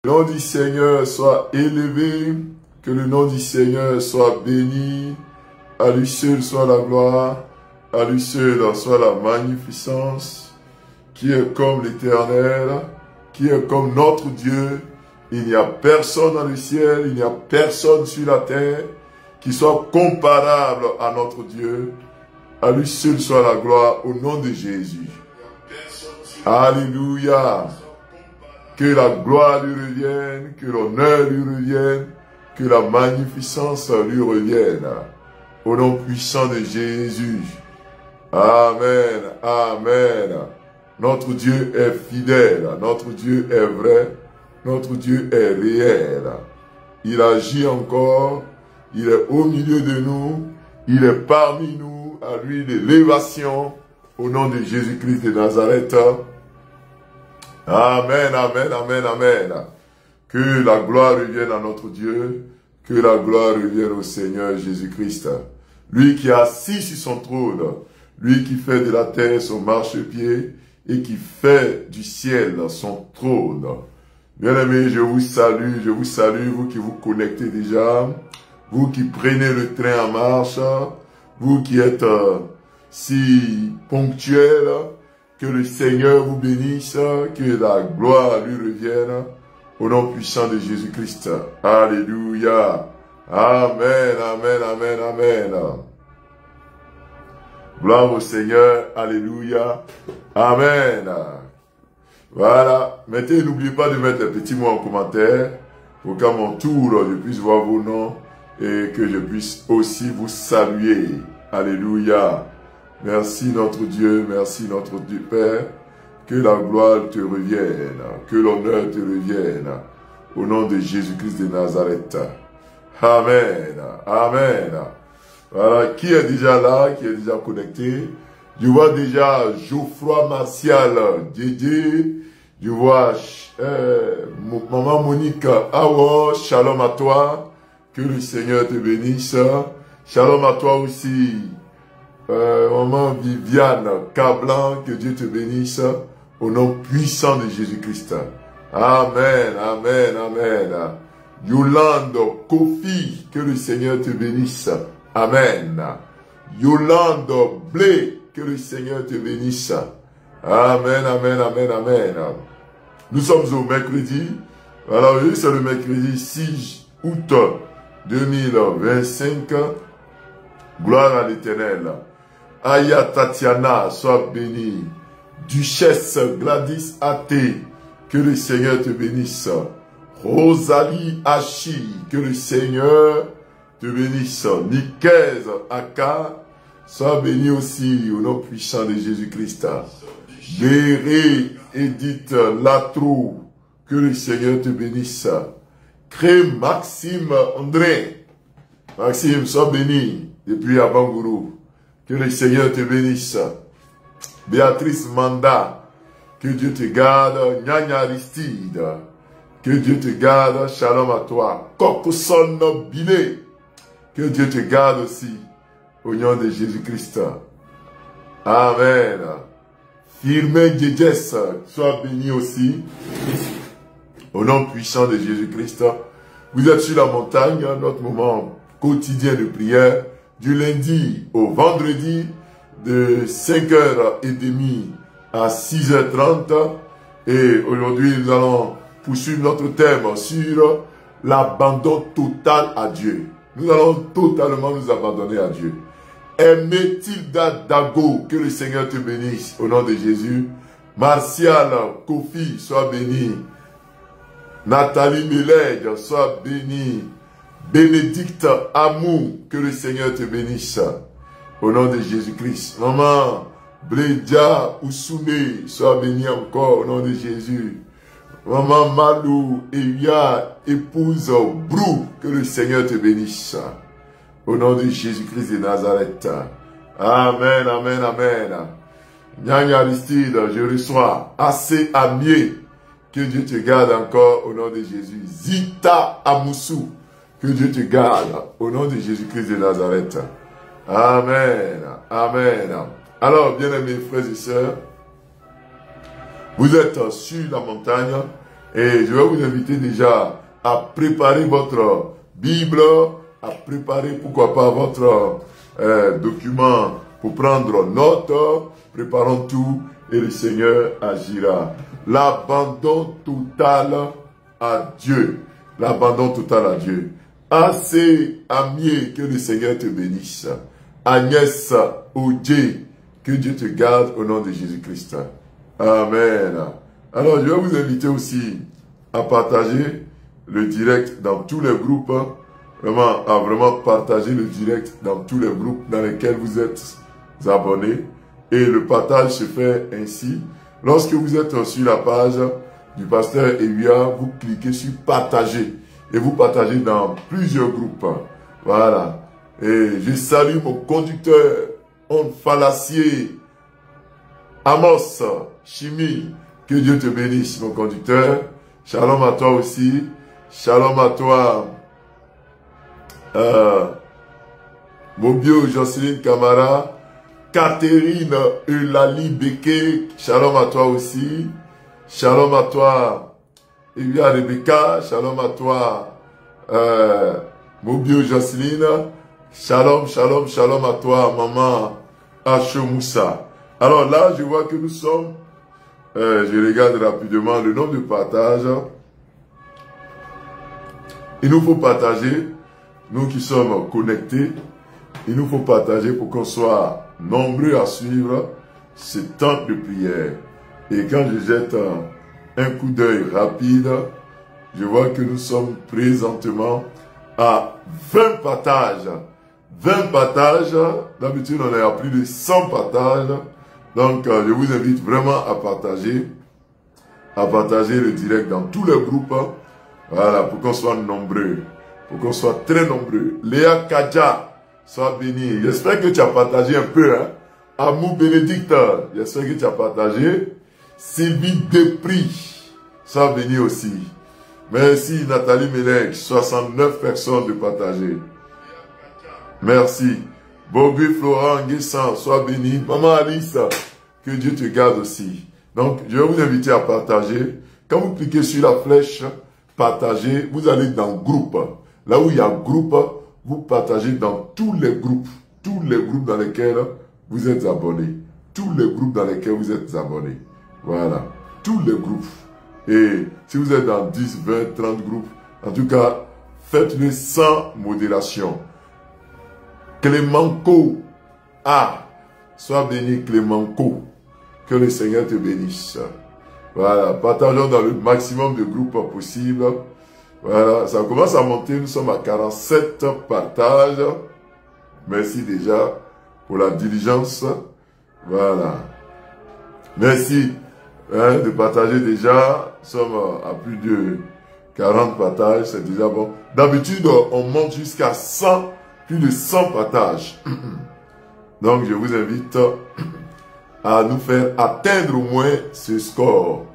le nom du Seigneur soit élevé, que le nom du Seigneur soit béni, à lui seul soit la gloire, à lui seul soit la magnificence, qui est comme l'Éternel, qui est comme notre Dieu. Il n'y a personne dans le ciel, il n'y a personne sur la terre qui soit comparable à notre Dieu. À lui seul soit la gloire au nom de Jésus. Alléluia. Que la gloire lui revienne, que l'honneur lui revienne, que la magnificence lui revienne. Au nom puissant de Jésus. Amen, amen. Notre Dieu est fidèle, notre Dieu est vrai, notre Dieu est réel. Il agit encore, il est au milieu de nous, il est parmi nous, à lui l'élévation, au nom de Jésus-Christ de Nazareth. Amen, amen, amen, amen. Que la gloire revienne à notre Dieu, que la gloire revienne au Seigneur Jésus-Christ. Lui qui est assis sur son trône, lui qui fait de la terre son marchepied et qui fait du ciel son trône. Bien-aimés, je vous salue, vous qui vous connectez déjà, vous qui prenez le train en marche, vous qui êtes si ponctuels, que le Seigneur vous bénisse, que la gloire lui revienne, au nom puissant de Jésus-Christ. Alléluia. Amen, amen, amen, amen. Gloire au Seigneur. Alléluia. Amen. Voilà. Maintenant, n'oubliez pas de mettre un petit mot en commentaire pour qu'à mon tour, je puisse voir vos noms et que je puisse aussi vous saluer. Alléluia. Merci notre Dieu, merci notre Dieu Père. Que la gloire te revienne, que l'honneur te revienne. Au nom de Jésus-Christ de Nazareth. Amen. Amen. Voilà, qui est déjà là, qui est déjà connecté? Je vois déjà Geoffroy Martial, Dédé. Je vois Maman Monique Awo, shalom à toi. Que le Seigneur te bénisse. Shalom à toi aussi. Maman Viviane Cablan, que Dieu te bénisse. Au nom puissant de Jésus-Christ. Amen, amen, amen. Yolande Kofi, que le Seigneur te bénisse. Amen. Yolande Blé, que le Seigneur te bénisse. Amen, amen, amen, amen. Nous sommes au mercredi. Alors, c'est le mercredi 6 août 2025. Gloire à l'Éternel. Aya Tatiana, sois bénie. Duchesse Gladys Athé, que le Seigneur te bénisse. Rosalie Hachi, que le Seigneur te bénisse. Nicaise Aka, sois bénie aussi au nom puissant de Jésus-Christ. Béré Edith Latrou, que le Seigneur te bénisse. Cré Maxime André, Maxime, sois béni depuis Abangourou. Que le Seigneur te bénisse. Béatrice Manda, que Dieu te garde. Nyanya Aristide, que Dieu te garde. Shalom à toi. Kokoson Bilé, que Dieu te garde aussi. Au nom de Jésus-Christ. Amen. Firmin Djedjes, sois béni aussi. Au nom puissant de Jésus-Christ. Vous êtes sur la montagne, notre moment quotidien de prière, du lundi au vendredi, de 5h30 à 6h30. Et aujourd'hui, nous allons poursuivre notre thème sur l'abandon total à Dieu. Nous allons totalement nous abandonner à Dieu. Mathilda Dago, que le Seigneur te bénisse au nom de Jésus. Martial Kofi, sois béni. Nathalie Meleg, sois béni. Bénédicte Amou, que le Seigneur te bénisse au nom de Jésus-Christ. Maman Blédia Oussoumé, sois béni encore au nom de Jésus. Maman Malou Eya, épouse Brou, que le Seigneur te bénisse au nom de Jésus-Christ de Nazareth. Amen, amen, amen. Nyanya Aristide, je reçois assez Amier, que Dieu te garde encore au nom de Jésus. Zita Amoussou, que Dieu te garde au nom de Jésus-Christ de Nazareth. Amen. Amen. Alors, bien-aimés frères et sœurs, vous êtes sur la montagne Et je vais vous inviter déjà à préparer votre Bible, à préparer, pourquoi pas, votre document pour prendre note. Préparons tout et le Seigneur agira. L'abandon total à Dieu. L'abandon total à Dieu. Assez amié, que le Seigneur te bénisse. Agnès Odje, que Dieu te garde au nom de Jésus-Christ. Amen. Alors, je vais vous inviter aussi à partager le direct dans tous les groupes. À vraiment partager le direct dans tous les groupes dans lesquels vous êtes abonnés. Et le partage se fait ainsi. Lorsque vous êtes sur la page du pasteur Elia, vous cliquez sur partager. Et vous partagez dans plusieurs groupes. Voilà. Et je salue mon conducteur, On Falassier, Amos, Chimie. Que Dieu te bénisse, mon conducteur. Shalom à toi aussi. Shalom à toi. Mobio, Jocelyne Camara. Catherine Eulalie Beke. Shalom à toi aussi. Shalom à toi. Evia Rebecca. Shalom à toi. Mobio, Jocelyne. Shalom, shalom, shalom à toi, maman Achomoussa. Alors là, je vois que nous sommes, je regarde rapidement le nombre de partages. Il nous faut partager, nous qui sommes connectés, il nous faut partager pour qu'on soit nombreux à suivre ce temps de prière. Et quand je jette un coup d'œil rapide, je vois que nous sommes présentement à 20 partages. 20 partages, d'habitude on est à plus de 100 partages, donc je vous invite vraiment à partager le direct dans tous les groupes, voilà, pour qu'on soit nombreux, pour qu'on soit très nombreux. Léa Kadja, sois béni, j'espère que tu as partagé un peu, hein. Amou Bénédicte, j'espère que tu as partagé. Sylvie Despris, sois béni aussi. Merci Nathalie Melek, 69 personnes de partager. Merci. Bobby Florent Nguessan, sois béni. Maman Alice, que Dieu te garde aussi. Donc, je vais vous inviter à partager. Quand vous cliquez sur la flèche, partager, vous allez dans groupe. Là où il y a groupe, vous partagez dans tous les groupes dans lesquels vous êtes abonnés. Tous les groupes dans lesquels vous êtes abonnés. Voilà. Tous les groupes. Et si vous êtes dans 10, 20, 30 groupes, en tout cas, faites-le sans modération. Clémenco, sois béni Clémenco, que le Seigneur te bénisse. Voilà, partageons dans le maximum de groupes possible. Voilà, ça commence à monter, nous sommes à 47 partages. Merci déjà pour la diligence. Voilà. Merci de partager déjà, nous sommes à plus de 40 partages, c'est déjà bon. D'habitude, on monte jusqu'à 100. Plus de 100 partages. Donc, je vous invite à nous faire atteindre au moins ce score.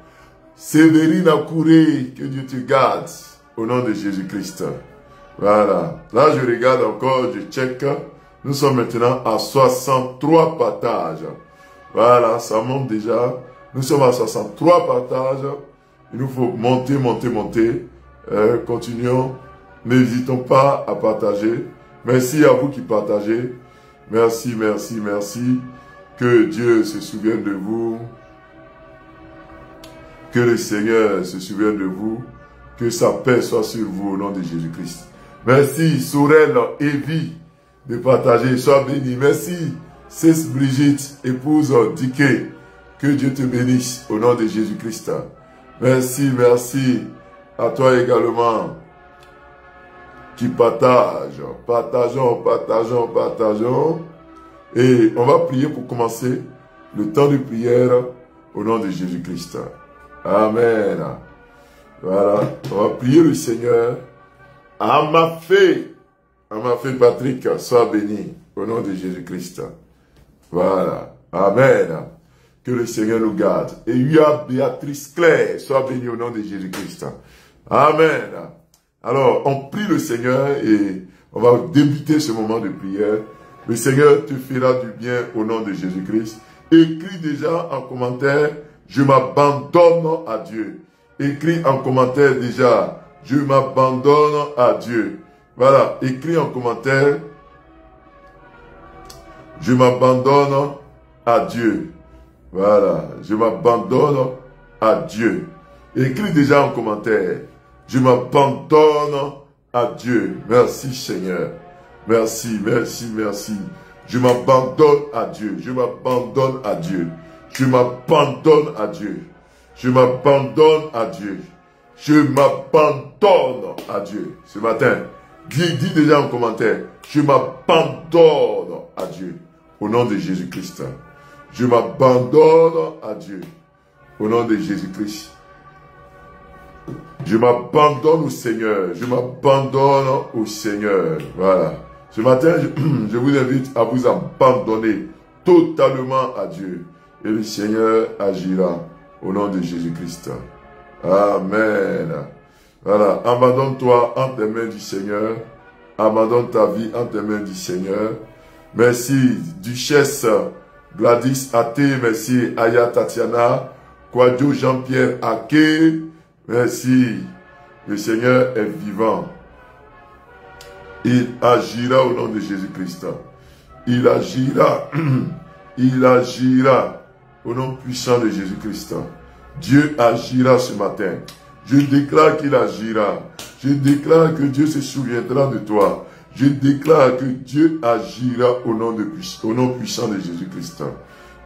Séverine Akouré, que Dieu te garde au nom de Jésus-Christ. Voilà. Là, je regarde encore, je check. Nous sommes maintenant à 63 partages. Voilà, ça monte déjà. Nous sommes à 63 partages. Il nous faut monter, monter, monter. Continuons. N'hésitons pas à partager. Merci à vous qui partagez. Merci, merci, merci. Que Dieu se souvienne de vous. Que le Seigneur se souvienne de vous. Que sa paix soit sur vous au nom de Jésus-Christ. Merci, Sorel Evie, de partager. Sois béni. Merci, Cesse Brigitte, épouse Diké. Que Dieu te bénisse au nom de Jésus-Christ. Merci, merci à toi également. Qui partage, partageons. Et on va prier pour commencer le temps de prière au nom de Jésus-Christ. Amen. Voilà, on va prier le Seigneur. Amafé Patrick, sois béni au nom de Jésus-Christ. Voilà, Amen. Que le Seigneur nous garde. Et Yuya Béatrice Claire, sois béni au nom de Jésus-Christ. Amen. Alors, on prie le Seigneur et on va débuter ce moment de prière. Le Seigneur te fera du bien au nom de Jésus-Christ. Écris déjà en commentaire, je m'abandonne à Dieu. Écris en commentaire déjà. Je m'abandonne à Dieu. Voilà, écris en commentaire. Je m'abandonne à Dieu. Voilà, je m'abandonne à Dieu. Écris déjà en commentaire. Je m'abandonne à Dieu. Merci Seigneur. Merci, merci, merci. Je m'abandonne à Dieu. Je m'abandonne à Dieu. Je m'abandonne à Dieu. Je m'abandonne à Dieu. Je m'abandonne à Dieu. Ce matin, dis déjà en commentaire. Je m'abandonne à Dieu. Au nom de Jésus-Christ. Je m'abandonne à Dieu. Au nom de Jésus-Christ. Je m'abandonne au Seigneur. Je m'abandonne au Seigneur. Voilà. Ce matin, je vous invite à vous abandonner totalement à Dieu. Et le Seigneur agira au nom de Jésus-Christ. Amen. Voilà. Abandonne-toi entre les mains du Seigneur. Abandonne ta vie entre les mains du Seigneur. Merci, Duchesse Gladys Athé. Merci, Aya Tatiana. Kwadjo Jean-Pierre Ake. Merci. Le Seigneur est vivant. Il agira au nom de Jésus-Christ. Il agira. Il agira au nom puissant de Jésus-Christ. Dieu agira ce matin. Je déclare qu'il agira. Je déclare que Dieu se souviendra de toi. Je déclare que Dieu agira au nom puissant de Jésus-Christ.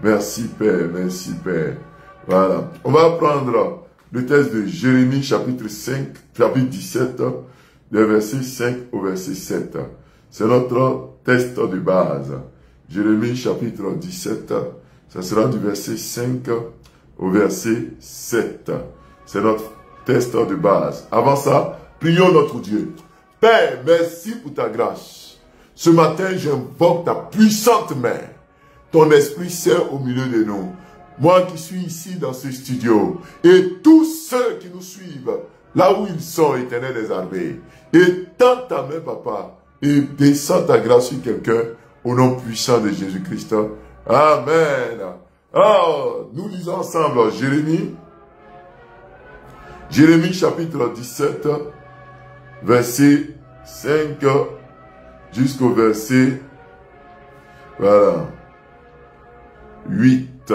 Merci Père, merci Père. Voilà. On va prendre le texte de Jérémie chapitre 5, chapitre 17, du verset 5 au verset 7. C'est notre texte de base. Jérémie chapitre 17, ça sera du verset 5 au verset 7. C'est notre texte de base. Avant ça, prions notre Dieu. Père, merci pour ta grâce. Ce matin, j'invoque ta puissante main. Ton Esprit Saint au milieu de nous. Moi qui suis ici dans ce studio, et tous ceux qui nous suivent, là où ils sont, Éternel des armées, étends ta main, Papa, et descends ta grâce sur quelqu'un, au nom puissant de Jésus-Christ. Amen. Alors, nous lisons ensemble Jérémie chapitre 17, verset 5 jusqu'au verset, voilà, 8.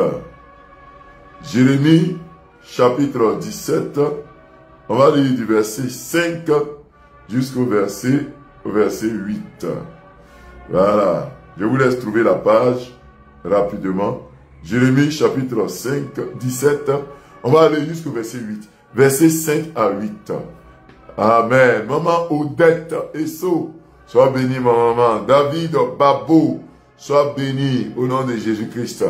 Jérémie chapitre 17, on va lire du verset 5 jusqu'au verset 8. Voilà, je vous laisse trouver la page rapidement. Jérémie chapitre 17, on va aller jusqu'au verset 8. Verset 5 à 8. Amen. Maman Odette Esso, sois bénie ma maman. David Babo, sois béni au nom de Jésus-Christ.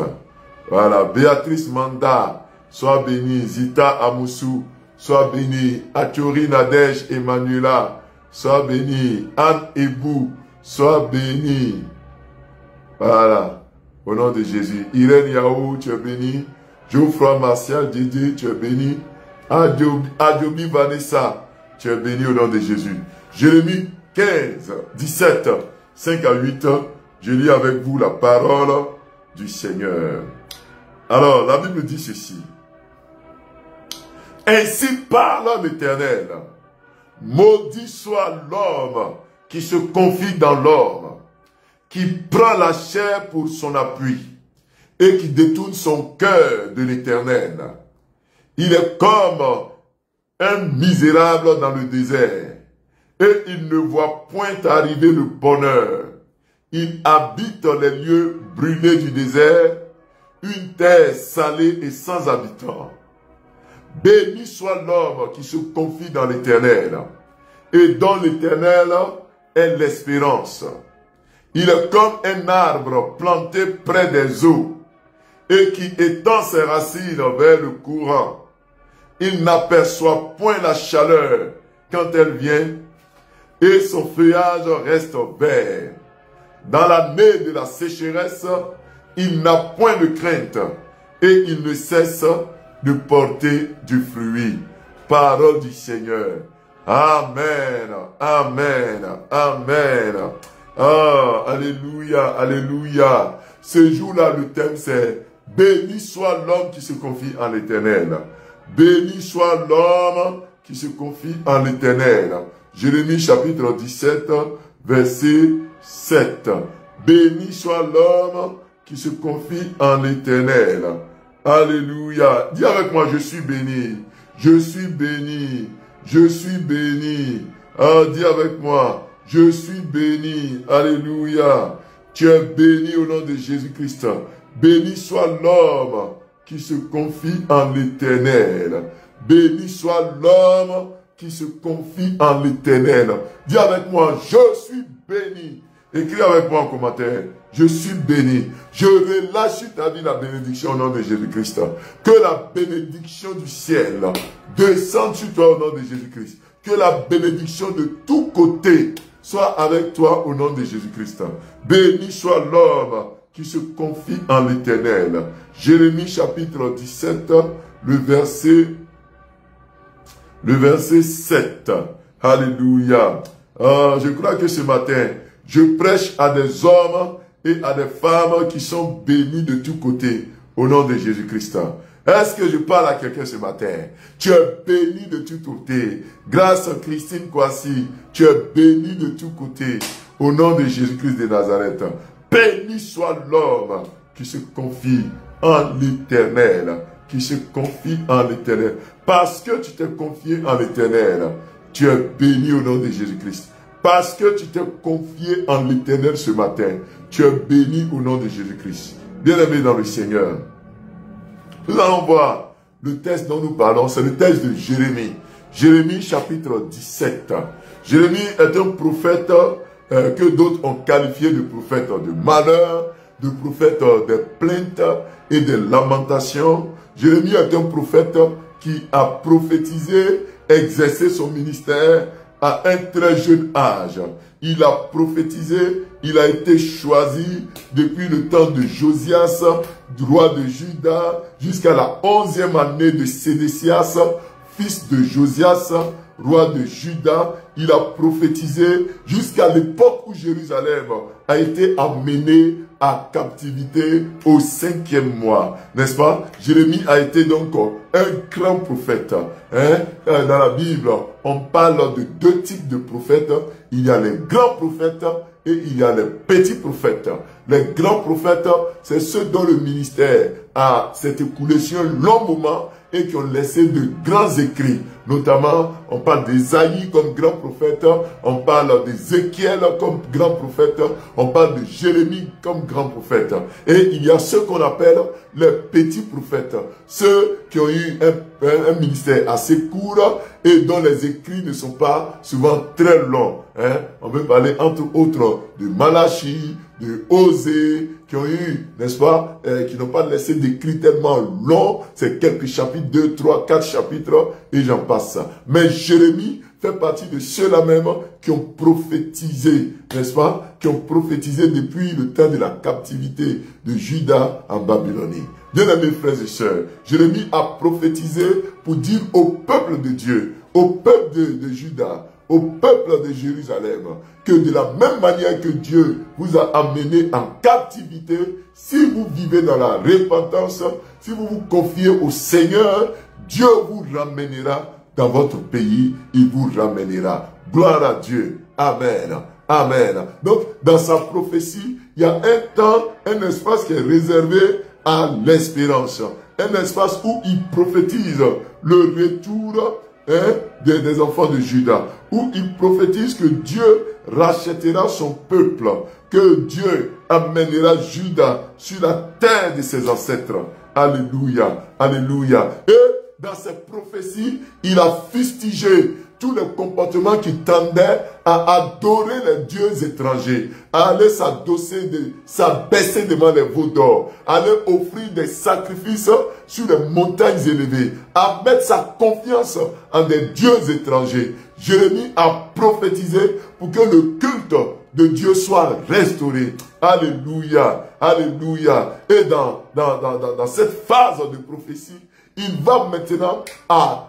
Voilà. Béatrice Manda, sois bénie. Zita Amoussou, sois bénie. Achori Nadège Emmanuela, sois bénie. Anne Ebou, sois bénie. Voilà. Au nom de Jésus. Irène Yahou, tu es bénie. Geoffroy Martial Didier, tu es bénie. Adjobi Vanessa, tu es béni au nom de Jésus. Jérémie 15, 17, 5 à 8. Je lis avec vous la parole du Seigneur. Alors, la Bible dit ceci. Ainsi parle l'Éternel. Maudit soit l'homme qui se confie dans l'homme, qui prend la chair pour son appui et qui détourne son cœur de l'Éternel. Il est comme un misérable dans le désert, et il ne voit point arriver le bonheur. Il habite les lieux brûlés du désert, une terre salée et sans habitants. Béni soit l'homme qui se confie dans l'Éternel, et dont l'Éternel est l'espérance. Il est comme un arbre planté près des eaux, et qui étend ses racines vers le courant. Il n'aperçoit point la chaleur quand elle vient, et son feuillage reste vert. Dans l'année de la sécheresse, il n'a point de crainte, et il ne cesse de porter du fruit. Parole du Seigneur. Amen, amen, amen. Ah, alléluia, alléluia. Ce jour-là, le thème c'est « Béni soit l'homme qui se confie en l'Éternel ». Béni soit l'homme qui se confie en l'Éternel. Jérémie chapitre 17, verset 7. Béni soit l'homme qui se confie en l'Éternel. Alléluia. Dis avec moi, je suis béni. Je suis béni. Je suis béni. Ah, dis avec moi, je suis béni. Alléluia. Tu es béni au nom de Jésus-Christ. Béni soit l'homme qui se confie en l'Éternel. Béni soit l'homme qui se confie en l'Éternel. Dis avec moi, je suis béni. Écris avec moi en commentaire, je suis béni. Je relâche sur ta vie la bénédiction au nom de Jésus-Christ. Que la bénédiction du ciel descende sur toi au nom de Jésus-Christ. Que la bénédiction de tous côtés soit avec toi au nom de Jésus-Christ. Béni soit l'homme qui se confie en l'Éternel. Jérémie chapitre 17, le verset 7. Alléluia. Ah, je crois que ce matin, je prêche à des hommes et à des femmes qui sont bénis de tous côtés au nom de Jésus-Christ. Est-ce que je parle à quelqu'un ce matin? Tu es béni de tous côtés. Grâce à Christine Kwasi, tu es béni de tous côtés au nom de Jésus-Christ de Nazareth. Béni soit l'homme qui se confie en l'Éternel. Qui se confie en l'Éternel. Parce que tu t'es confié en l'Éternel, tu es béni au nom de Jésus-Christ. Parce que tu t'es confié en l'Éternel ce matin, tu es béni au nom de Jésus-Christ. Bien-aimé dans le Seigneur, nous allons voir le texte dont nous parlons, c'est le texte de Jérémie. Jérémie chapitre 17. Jérémie est un prophète que d'autres ont qualifié de prophète de malheur, de prophète des plaintes et des lamentations. Jérémie est un prophète qui a prophétisé, exercé son ministère à un très jeune âge. Il a prophétisé, il a été choisi depuis le temps de Josias, roi de Juda, jusqu'à la 11e année de Sédécias, fils de Josias, roi de Juda. Il a prophétisé jusqu'à l'époque où Jérusalem a été emmenée à captivité au 5e mois. N'est-ce pas? Jérémie a été donc un grand prophète. Dans la Bible, on parle de deux types de prophètes. Il y a les grands prophètes et il y a les petits prophètes. Les grands prophètes, c'est ceux dont le ministère s'est écoulé sur un long moment et qui ont laissé de grands écrits. Notamment, on parle d'Ésaïe comme grand prophète, on parle d'Ézéchiel comme grand prophète, on parle de Jérémie comme grand prophète. Et il y a ceux qu'on appelle les petits prophètes, ceux qui ont eu un ministère assez court et dont les écrits ne sont pas souvent très longs. On peut parler entre autres de Malachie, de Osée, qui ont eu, n'est-ce pas, qui n'ont pas laissé d'écrits tellement longs, c'est quelques chapitres, 2, 3, 4 chapitres, et j'en passe. Mais Jérémie fait partie de ceux-là même qui ont prophétisé, n'est-ce pas, qui ont prophétisé depuis le temps de la captivité de Juda en Babylonie. Bien-aimés frères et sœurs, Jérémie a prophétisé pour dire au peuple de Dieu, au peuple de Juda, au peuple de Jérusalem, que de la même manière que Dieu vous a amené en captivité, si vous vivez dans la repentance, si vous vous confiez au Seigneur, Dieu vous ramènera dans votre pays, il vous ramènera. Gloire à Dieu. Amen. Amen. Donc, dans sa prophétie, il y a un temps, un espace qui est réservé à l'espérance. Un espace où il prophétise le retour des enfants de Juda, où il prophétise que Dieu rachètera son peuple, que Dieu amènera Juda sur la terre de ses ancêtres. Alléluia, alléluia. Et dans cette prophétie, il a fustigé tous les comportements qui tendaient à adorer les dieux étrangers, à aller s'abaisser devant les veaux d'or, à aller offrir des sacrifices sur les montagnes élevées, à mettre sa confiance en des dieux étrangers. Jérémie a prophétisé pour que le culte de Dieu soit restauré. Alléluia, alléluia. Et dans cette phase de prophétie, il va maintenant à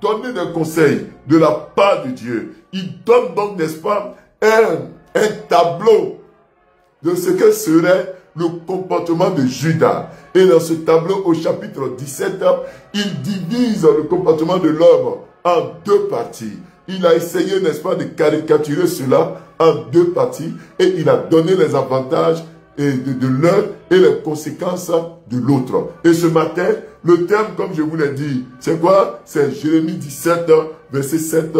donner des conseils de la part de Dieu. Il donne donc, n'est-ce pas, un tableau de ce que serait le comportement de Judas. Et dans ce tableau au chapitre 17, il divise le comportement de l'homme en deux parties. Il a essayé, n'est-ce pas, de caricaturer cela en deux parties et il a donné les avantages de l'un et les conséquences de l'autre. Et ce matin, le thème, comme je vous l'ai dit, c'est quoi? C'est Jérémie 17, verset 7.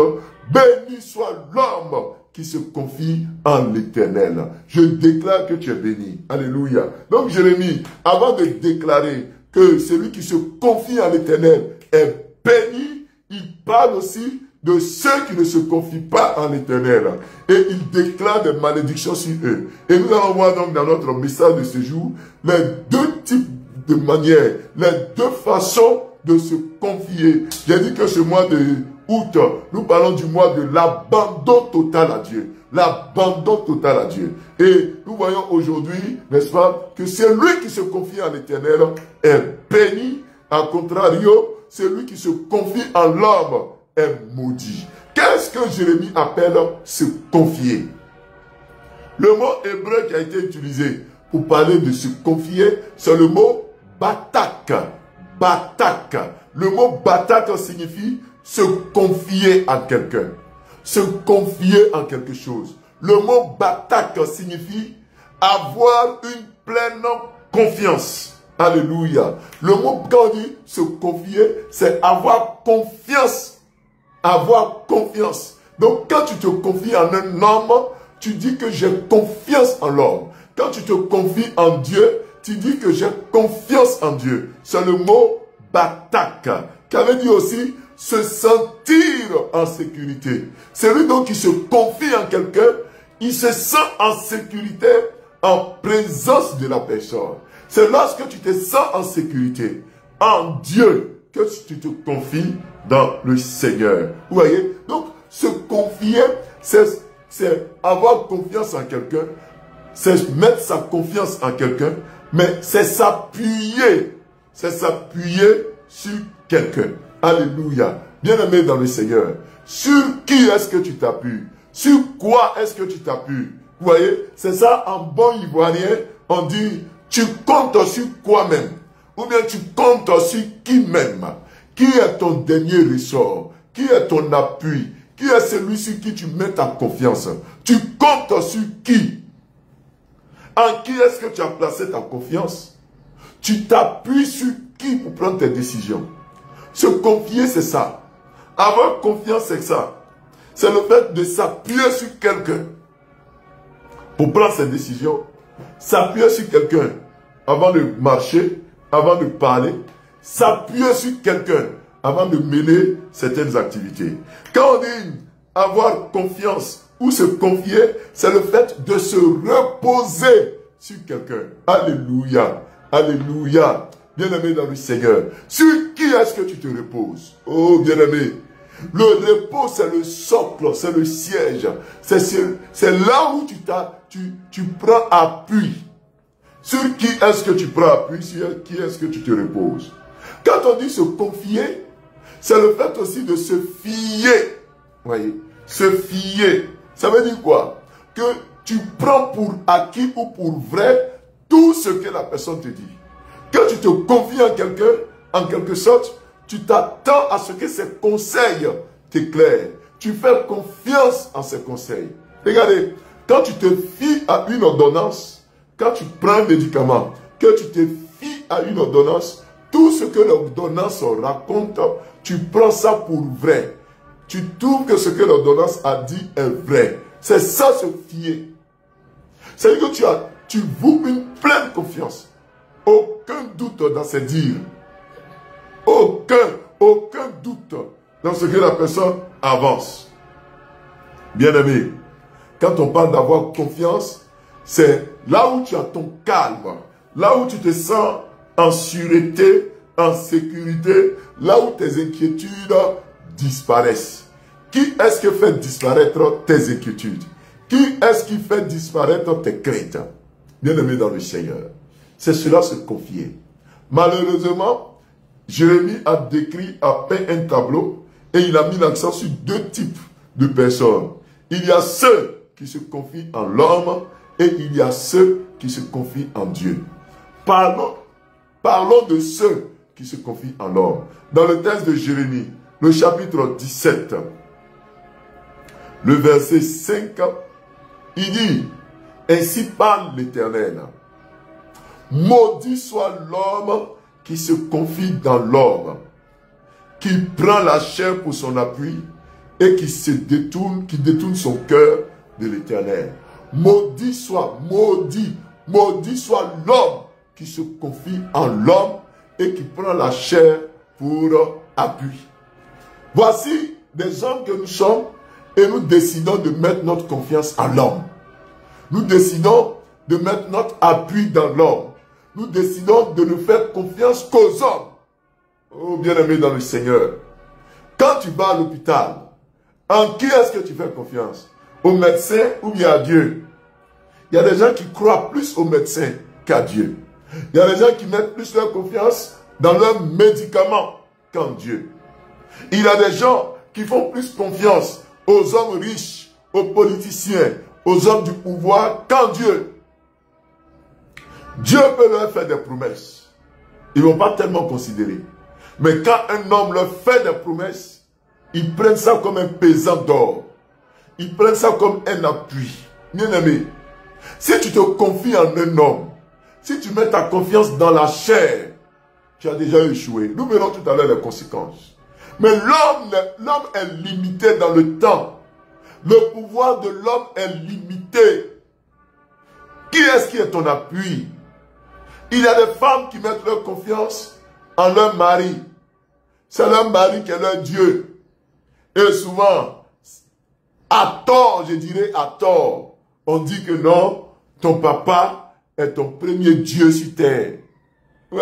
Béni soit l'homme qui se confie en l'Éternel. Je déclare que tu es béni. Alléluia. Donc Jérémie, avant de déclarer que celui qui se confie en l'Éternel est béni, il parle aussi de ceux qui ne se confient pas en l'Éternel. Et il déclare des malédictions sur eux. Et nous allons voir donc dans notre message de ce jour les deux types de manières, les deux façons de se confier. J'ai dit que ce mois de août, nous parlons du mois de l'abandon total à Dieu. L'abandon total à Dieu. Et nous voyons aujourd'hui, n'est-ce pas, que celui qui se confie en l'Éternel est béni. A contrario, celui qui se confie en l'homme est maudit. Qu'est-ce que Jérémie appelle se confier? Le mot hébreu qui a été utilisé pour parler de se confier, c'est le mot batak. Batak. Le mot batak signifie se confier à quelqu'un. Se confier en quelque chose. Le mot batak signifie avoir une pleine confiance. Alléluia. Le mot quand on dit se confier, c'est avoir confiance. Avoir confiance. Donc quand tu te confies en un homme, tu dis que j'ai confiance en l'homme. Quand tu te confies en Dieu, tu dis que j'ai confiance en Dieu. C'est le mot batak, qui avait dit aussi se sentir en sécurité. Celui donc qui se confie en quelqu'un, il se sent en sécurité en présence de la personne. C'est lorsque tu te sens en sécurité en Dieu que tu te confies dans le Seigneur. Vous voyez? Donc, se confier, c'est avoir confiance en quelqu'un, c'est mettre sa confiance en quelqu'un, mais c'est s'appuyer sur quelqu'un. Alléluia. Bien-aimé dans le Seigneur, sur qui est-ce que tu t'appuies? Sur quoi est-ce que tu t'appuies? Vous voyez? C'est ça, en bon ivoirien, on dit, tu comptes sur quoi-même? Ou bien tu comptes sur qui-même? Qui est ton dernier ressort? Qui est ton appui? Qui est celui sur qui tu mets ta confiance? Tu comptes sur qui? En qui est-ce que tu as placé ta confiance? Tu t'appuies sur qui pour prendre tes décisions? Se confier, c'est ça. Avoir confiance, c'est ça. C'est le fait de s'appuyer sur quelqu'un pour prendre ses décisions. S'appuyer sur quelqu'un avant de marcher, avant de parler. S'appuyer sur quelqu'un avant de mener certaines activités. Quand on dit avoir confiance ou se confier, c'est le fait de se reposer sur quelqu'un. Alléluia. Alléluia. Bien-aimé dans le Seigneur. Sur qui est-ce que tu te reposes? Oh, bien-aimé. Le repos, c'est le socle, c'est le siège. C'est là où tu prends appui. Sur qui est-ce que tu prends appui? Sur qui est-ce que tu te reposes? Quand on dit se confier, c'est le fait aussi de se fier. Voyez, se fier. Ça veut dire quoi? Que tu prends pour acquis ou pour vrai tout ce que la personne te dit. Quand tu te confies en quelqu'un, en quelque sorte, tu t'attends à ce que ses conseils t'éclairent. Tu fais confiance en ses conseils. Regardez, quand tu te fies à une ordonnance, quand tu prends un médicament, que tu te fies à une ordonnance, tout ce que l'ordonnance raconte, tu prends ça pour vrai. Tu trouves que ce que l'ordonnance a dit est vrai. C'est ça se fier. C'est-à-dire que tu voues une pleine confiance. Aucun doute dans ses dires. Aucun doute dans ce que la personne avance. Bien-aimé, quand on parle d'avoir confiance, c'est là où tu as ton calme, là où tu te sens en sûreté, en sécurité, là où tes inquiétudes disparaissent. Qui est-ce qui fait disparaître tes inquiétudes? Qui est-ce qui fait disparaître tes craintes? Bien-aimé dans le Seigneur, c'est cela se confier. Malheureusement, Jérémie a décrit, a peint un tableau et il a mis l'accent sur deux types de personnes. Il y a ceux qui se confient en l'homme et il y a ceux qui se confient en Dieu. Parlons de ceux qui se confient en l'homme. Dans le texte de Jérémie, le chapitre 17, le verset 5, il dit, ainsi parle l'Éternel. Maudit soit l'homme qui se confie dans l'homme, qui prend la chair pour son appui et qui détourne son cœur de l'Éternel. Maudit soit l'homme qui se confie en l'homme et qui prend la chair pour appui. Voici des hommes que nous sommes et nous décidons de mettre notre confiance en l'homme. Nous décidons de mettre notre appui dans l'homme. Nous décidons de ne faire confiance qu'aux hommes. Oh, bien-aimé dans le Seigneur, quand tu vas à l'hôpital, en qui est-ce que tu fais confiance? Au médecin ou bien à Dieu? Il y a des gens qui croient plus au médecin qu'à Dieu. Il y a des gens qui mettent plus leur confiance dans leurs médicaments qu'en Dieu. Il y a des gens qui font plus confiance aux hommes riches, aux politiciens, aux hommes du pouvoir qu'en Dieu. Dieu peut leur faire des promesses. Ils ne vont pas tellement considérer. Mais quand un homme leur fait des promesses, ils prennent ça comme un pesant d'or. Ils prennent ça comme un appui. Bien-aimé, si tu te confies en un homme, si tu mets ta confiance dans la chair, tu as déjà échoué. Nous verrons tout à l'heure les conséquences. Mais l'homme est limité dans le temps. Le pouvoir de l'homme est limité. Qui est-ce qui est ton appui? Il y a des femmes qui mettent leur confiance en leur mari. C'est leur mari qui est leur Dieu. Et souvent, à tort, je dirais à tort, on dit que non, ton papa est ton premier Dieu sur terre. Oui,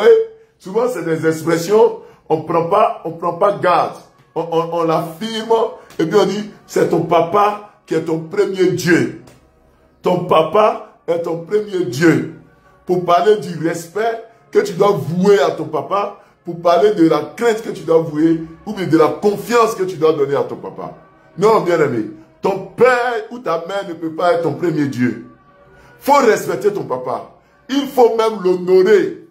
souvent c'est des expressions, on prend pas garde. On l'affirme et puis on dit, c'est ton papa qui est ton premier Dieu. Ton papa est ton premier Dieu. Pour parler du respect que tu dois vouer à ton papa, pour parler de la crainte que tu dois vouer, ou bien de la confiance que tu dois donner à ton papa. Non, bien-aimé, ton père ou ta mère ne peut pas être ton premier Dieu. Il faut respecter ton papa. Il faut même l'honorer.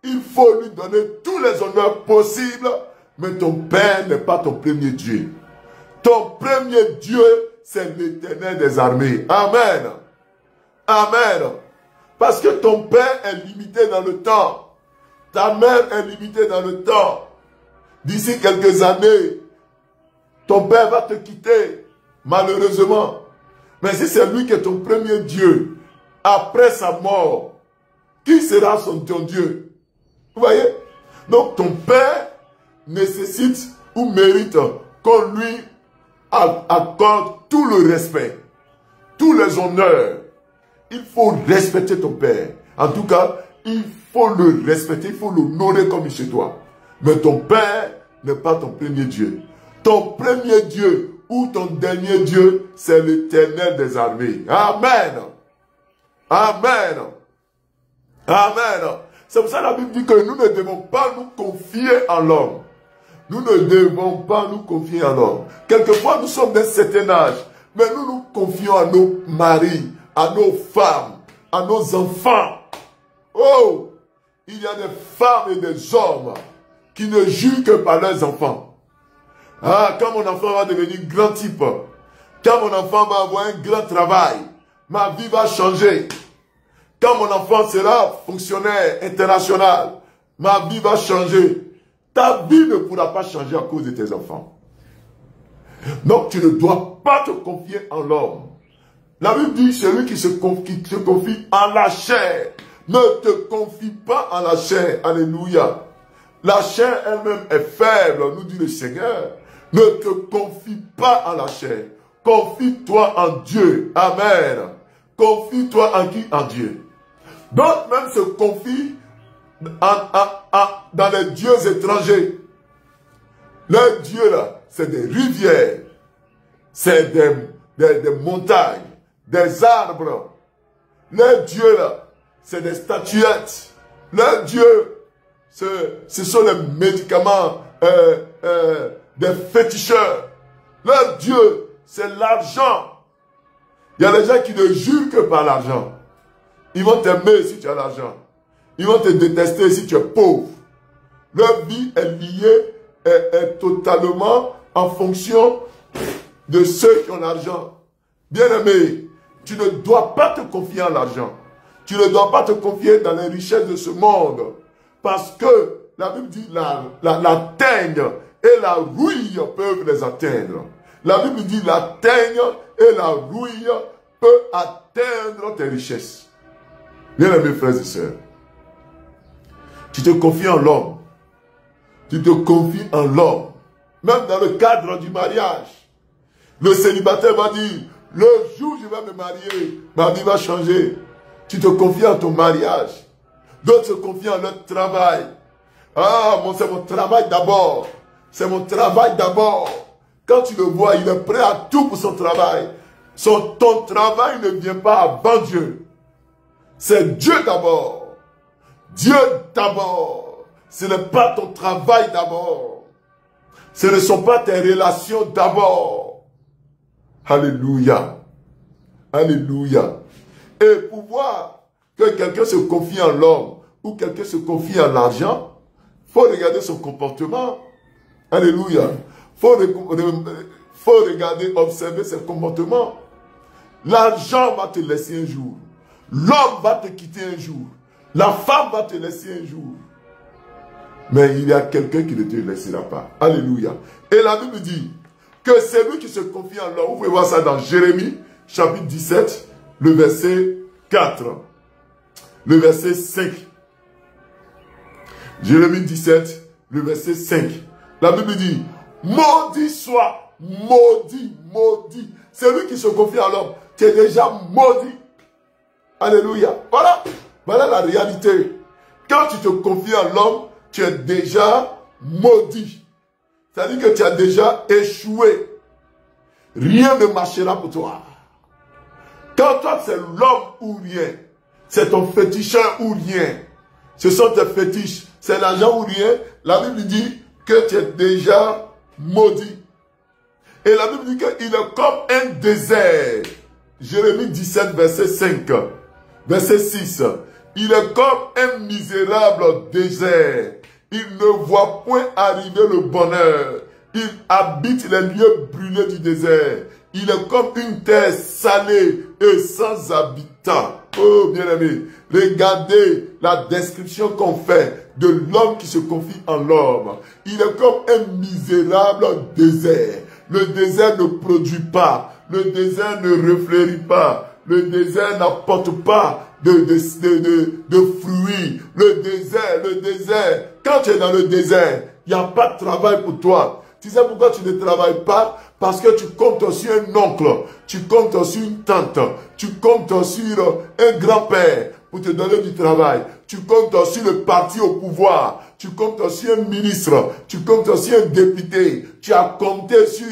Il faut lui donner tous les honneurs possibles, mais ton père n'est pas ton premier Dieu. Ton premier Dieu, c'est l'Éternel des armées. Amen. Amen. Parce que ton père est limité dans le temps. Ta mère est limitée dans le temps. D'ici quelques années, ton père va te quitter, malheureusement. Mais si c'est lui qui est ton premier Dieu, après sa mort, qui sera ton Dieu? Vous voyez? Donc ton père nécessite ou mérite qu'on lui accorde tout le respect, tous les honneurs. Il faut respecter ton père. En tout cas, il faut le respecter, il faut l'honorer comme il se doit. Mais ton père n'est pas ton premier Dieu. Ton premier Dieu ou ton dernier Dieu, c'est l'Éternel des armées. Amen. Amen. Amen. C'est pour ça que la Bible dit que nous ne devons pas nous confier en l'homme. Nous ne devons pas nous confier en l'homme. Quelquefois, nous sommes d'un certain âge, mais nous nous confions à nos maris, à nos femmes, à nos enfants. Oh, il y a des femmes et des hommes qui ne jurent que par leurs enfants. Ah, quand mon enfant va devenir grand type, quand mon enfant va avoir un grand travail, ma vie va changer. Quand mon enfant sera fonctionnaire international, ma vie va changer. Ta vie ne pourra pas changer à cause de tes enfants. Donc tu ne dois pas te confier en l'homme. La Bible dit, celui qui se confie en la chair, ne te confie pas en la chair. Alléluia. La chair elle-même est faible, nous dit le Seigneur. Ne te confie pas en la chair. Confie-toi en Dieu. Amen. Confie-toi en qui? En Dieu. D'autres même se confient dans les dieux étrangers. Leurs dieux là, c'est des rivières, c'est des montagnes, des arbres. Leurs dieux là, c'est des statuettes. Leurs dieux, ce sont les médicaments des féticheurs. Leur Dieu, c'est l'argent. Il y a des gens qui ne jurent que par l'argent. Ils vont t'aimer si tu as l'argent. Ils vont te détester si tu es pauvre. Leur vie est liée, est totalement en fonction de ceux qui ont l'argent. Bien-aimé, tu ne dois pas te confier en l'argent. Tu ne dois pas te confier dans les richesses de ce monde. Parce que la Bible dit la teigne et la rouille peuvent les atteindre. La Bible dit la teigne et la rouille peuvent atteindre tes richesses. Bien-aimés frères et sœurs, tu te confies en l'homme. Tu te confies en l'homme. Même dans le cadre du mariage. Le célibataire va dire, le jour où je vais me marier, ma vie va changer. Tu te confies en ton mariage. D'autres se confient en leur travail. Ah, c'est mon travail d'abord. C'est mon travail d'abord. Quand tu le vois, il est prêt à tout pour son travail. Ton travail ne vient pas avant Dieu. C'est Dieu d'abord. Dieu d'abord. Ce n'est pas ton travail d'abord. Ce ne sont pas tes relations d'abord. Alléluia. Alléluia. Et pour voir que quelqu'un se confie en l'homme ou quelqu'un se confie en l'argent, il faut regarder son comportement. Alléluia. Il faut regarder, observer ses comportements. L'argent va te laisser un jour. L'homme va te quitter un jour. La femme va te laisser un jour. Mais il y a quelqu'un qui ne te laissera pas. Alléluia. Et la Bible dit que c'est lui qui se confie en l'homme. Vous pouvez voir ça dans Jérémie, chapitre 17, le verset 4. Le verset 5. Jérémie 17, le verset 5. La Bible dit, maudit soit, maudit, maudit. C'est lui qui se confie en l'homme. Tu es déjà maudit. Alléluia. Voilà. Voilà la réalité. Quand tu te confies en l'homme, tu es déjà maudit. C'est-à-dire que tu as déjà échoué. Rien ne marchera pour toi. Quand toi, c'est l'homme ou rien, c'est ton féticheur ou rien, ce sont tes fétiches, c'est l'argent ou rien, la Bible dit que tu es déjà maudit. Et la Bible dit qu'il est comme un désert. Jérémie 17, verset 5, verset 6. Il est comme un misérable désert. Il ne voit point arriver le bonheur. Il habite les lieux brûlés du désert. Il est comme une terre salée et sans habitants. Oh, bien-aimé, regardez la description qu'on fait de l'homme qui se confie en l'homme. Il est comme un misérable désert. Le désert ne produit pas. Le désert ne refleurit pas. Le désert n'apporte pas de fruits. Le désert. Quand tu es dans le désert, il n'y a pas de travail pour toi. Tu sais pourquoi tu ne travailles pas? Parce que tu comptes sur un oncle, tu comptes sur une tante, tu comptes sur un grand-père pour te donner du travail. Tu comptes sur le parti au pouvoir, tu comptes sur un ministre, tu comptes sur un député, tu as compté sur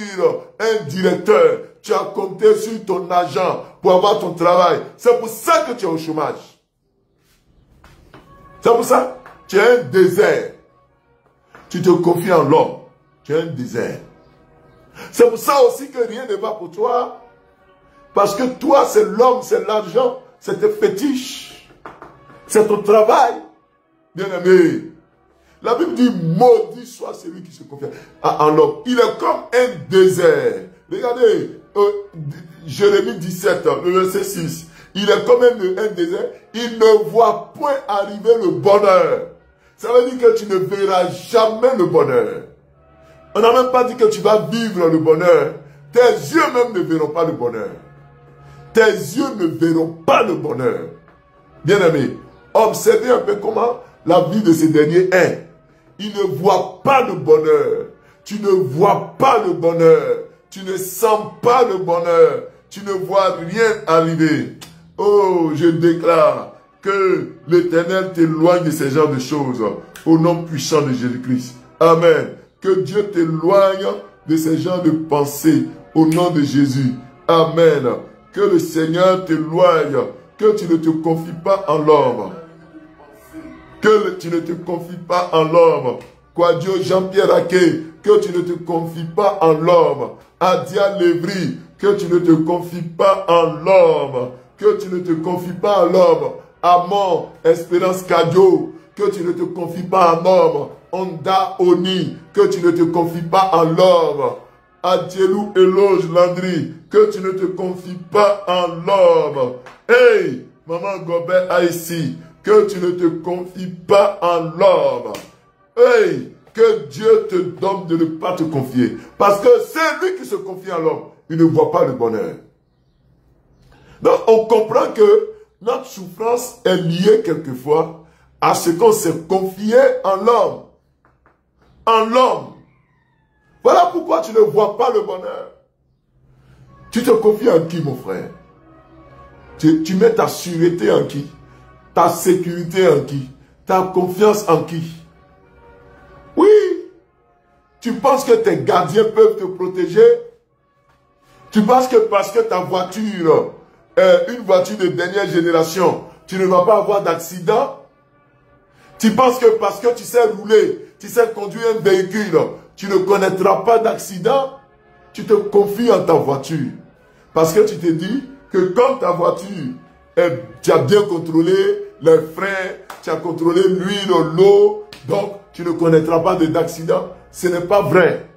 un directeur, tu as compté sur ton agent pour avoir ton travail. C'est pour ça que tu es au chômage. C'est pour ça. Tu es un désert. Tu te confies en l'homme. Tu es un désert. C'est pour ça aussi que rien ne va pour toi. Parce que toi, c'est l'homme, c'est l'argent, c'est tes fétiches. C'est ton travail. Bien-aimé. La Bible dit, maudit soit celui qui se confie en l'homme. Il est comme un désert. Regardez, Jérémie 17, le verset 6. Il est comme un désert. Il ne voit point arriver le bonheur. Ça veut dire que tu ne verras jamais le bonheur. On n'a même pas dit que tu vas vivre le bonheur. Tes yeux même ne verront pas le bonheur. Tes yeux ne verront pas le bonheur. Bien-aimé, observez un peu comment la vie de ces derniers est. Ils ne voient pas le bonheur. Tu ne vois pas le bonheur. Tu ne sens pas le bonheur. Tu ne vois rien arriver. Oh, je déclare que l'Éternel t'éloigne de ces genres de choses. Au nom puissant de Jésus-Christ. Amen. Que Dieu t'éloigne de ces genres de pensées. Au nom de Jésus. Amen. Que le Seigneur t'éloigne. Que tu ne te confies pas en l'homme. Que tu ne te confies pas en l'homme. Quoi Dieu Jean-Pierre Aké. Que tu ne te confies pas en l'homme. Adia Lévry. que tu ne te confies pas en l'homme, que tu ne te confies pas en l'homme. Amon, Espérance Cadio, que tu ne te confies pas en homme. Onda Oni, que tu ne te confies pas en l'homme. Adielou Eloge Landry, que tu ne te confies pas en l'homme. Hey, Maman Gobert Haïti, que tu ne te confies pas en l'homme. Hey, que Dieu te donne de ne pas te confier. Parce que c'est lui qui se confie en l'homme. Il ne voit pas le bonheur. Donc, on comprend que notre souffrance est liée quelquefois à ce qu'on s'est confié en l'homme. En l'homme. Voilà pourquoi tu ne vois pas le bonheur. Tu te confies en qui, mon frère? Tu mets ta sûreté en qui? Ta sécurité en qui? Ta confiance en qui? Oui. Tu penses que tes gardiens peuvent te protéger? Tu penses que parce que ta voiture est une voiture de dernière génération, tu ne vas pas avoir d'accident? Tu penses que parce que tu sais rouler, tu sais conduire un véhicule, tu ne connaîtras pas d'accident? Tu te confies en ta voiture. Parce que tu te dis que comme ta voiture, tu as bien contrôlé les freins, tu as contrôlé l'huile, l'eau, donc tu ne connaîtras pas d'accident. Ce n'est pas vrai.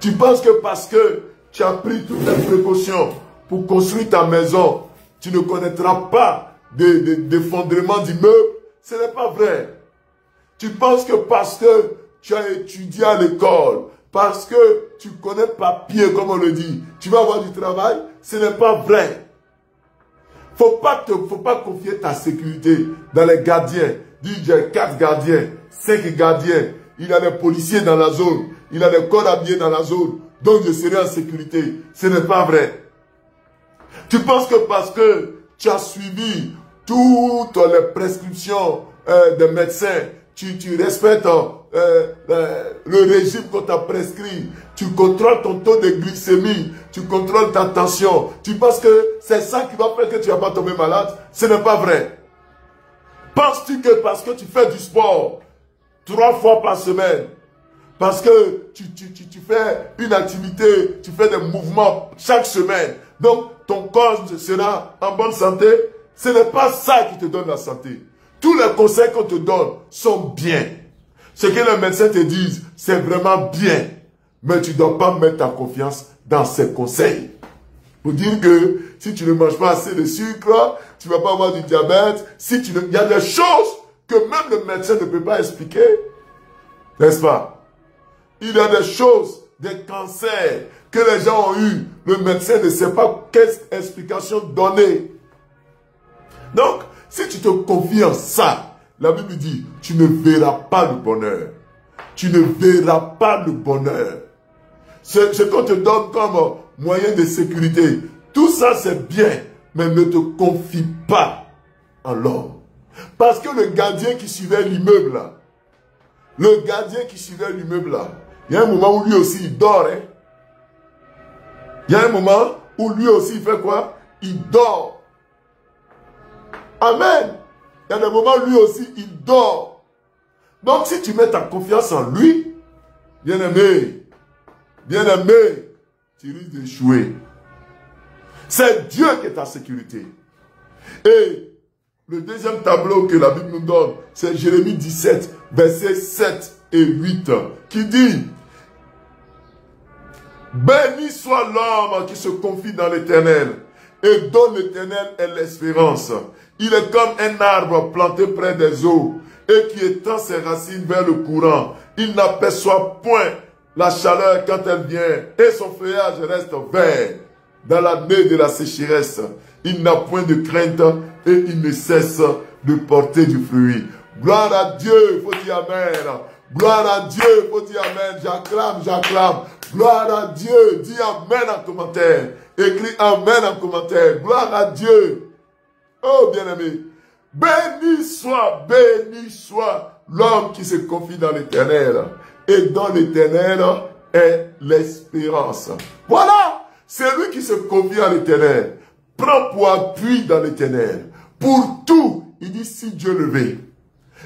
Tu penses que parce que tu as pris toutes les précautions pour construire ta maison, tu ne connaîtras pas d'effondrement d'immeubles. Ce n'est pas vrai. Tu penses que parce que tu as étudié à l'école, parce que tu connais papier, comme on le dit, tu vas avoir du travail. Ce n'est pas vrai. Faut pas confier ta sécurité dans les gardiens. Dis, j'ai 4 gardiens, 5 gardiens. Il y a des policiers dans la zone. Il y a des corps habillés dans la zone. Donc je serai en sécurité. Ce n'est pas vrai. Tu penses que parce que tu as suivi toutes les prescriptions des médecins, tu respectes le régime qu'on t'a prescrit, tu contrôles ton taux de glycémie, tu contrôles ta tension, tu penses que c'est ça qui va faire que tu ne vas pas tomber malade? Ce n'est pas vrai. Penses-tu que parce que tu fais du sport 3 fois par semaine, parce que tu fais une activité, tu fais des mouvements chaque semaine, donc ton corps sera en bonne santé? Ce n'est pas ça qui te donne la santé. Tous les conseils qu'on te donne sont bien. Ce que les médecins te disent, c'est vraiment bien. Mais tu ne dois pas mettre ta confiance dans ces conseils. Pour dire que si tu ne manges pas assez de sucre, tu ne vas pas avoir du diabète. Il y a des choses que même le médecin ne peut pas expliquer. N'est-ce pas? Il y a des choses, des cancers que les gens ont eu. Le médecin ne sait pas quelle explication donner. Donc, si tu te confies en ça, la Bible dit, tu ne verras pas le bonheur. Tu ne verras pas le bonheur. Ce qu'on te donne comme moyen de sécurité, tout ça c'est bien, mais ne te confie pas en l'homme. Parce que le gardien qui suivait l'immeuble là, il y a un moment où lui aussi il dort. Hein? Il y a un moment où lui aussi il fait quoi? Il dort. Amen. Il y a des moments où lui aussi, il dort. Donc, si tu mets ta confiance en lui, bien-aimé, tu risques d'échouer. C'est Dieu qui est ta sécurité. Et le deuxième tableau que la Bible nous donne, c'est Jérémie 17, versets 7 et 8, qui dit, « Béni soit l'homme qui se confie dans l'Éternel, et dont l'Éternel est l'espérance. Il est comme un arbre planté près des eaux et qui étend ses racines vers le courant. Il n'aperçoit point la chaleur quand elle vient et son feuillage reste vert. Dans l'année de la sécheresse, il n'a point de crainte et il ne cesse de porter du fruit. » Gloire à Dieu, il faut dire Amen. Gloire à Dieu, il faut dire Amen. J'acclame. Gloire à Dieu, dis Amen en commentaire. Écris Amen en commentaire. Gloire à Dieu. Oh bien-aimé, béni soit l'homme qui se confie dans l'Éternel. Et dans l'Éternel est l'espérance. Voilà, c'est lui qui se confie à l'Éternel. Prends pour appui dans l'Éternel. Pour tout, il dit si Dieu le veut.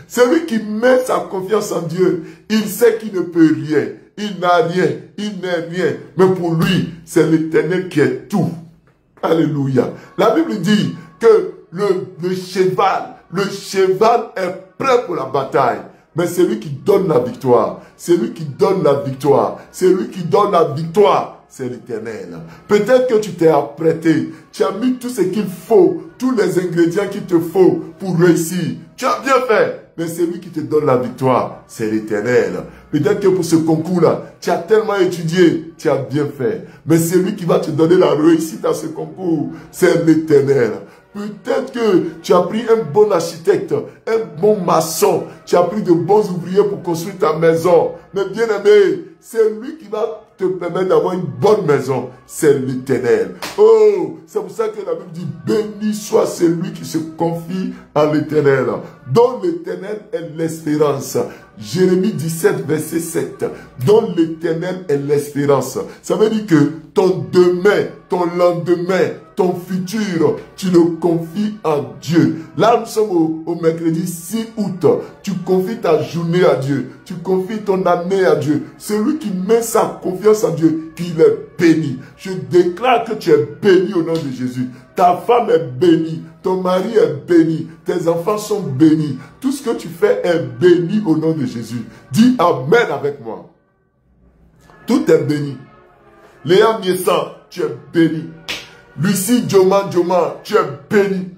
Celui qui met sa confiance en Dieu, il sait qu'il ne peut rien. Il n'a rien, il n'est rien. Mais pour lui, c'est l'Éternel qui est tout. Alléluia. La Bible dit que le cheval est prêt pour la bataille. Mais c'est lui qui donne la victoire. C'est lui qui donne la victoire. C'est lui qui donne la victoire. C'est l'Éternel. Peut-être que tu t'es apprêté. Tu as mis tout ce qu'il faut, tous les ingrédients qu'il te faut pour réussir. Tu as bien fait. Mais c'est lui qui te donne la victoire. C'est l'Éternel. Peut-être que pour ce concours-là, tu as tellement étudié. Tu as bien fait. Mais c'est lui qui va te donner la réussite à ce concours. C'est l'Éternel. Peut-être que tu as pris un bon architecte, un bon maçon, tu as pris de bons ouvriers pour construire ta maison. Mais bien aimé, c'est lui qui va te permettre d'avoir une bonne maison. C'est l'Éternel. Oh, c'est pour ça que la Bible dit, béni soit celui qui se confie à l'Éternel, dont l'Éternel est l'espérance. Jérémie 17, verset 7. Dont l'Éternel est l'espérance. Ça veut dire que ton demain, ton lendemain, ton futur, tu le confies à Dieu. Là, nous sommes au mercredi 6 août. Tu confies ta journée à Dieu. Tu confies ton année à Dieu. Celui qui met sa confiance en Dieu, qu'il est béni. Je déclare que tu es béni au nom de Jésus. Ta femme est bénie. Ton mari est béni. Tes enfants sont bénis. Tout ce que tu fais est béni au nom de Jésus. Dis Amen avec moi. Tout est béni. Léa Miessan, tu es béni. Lucie Djoman, tu es béni.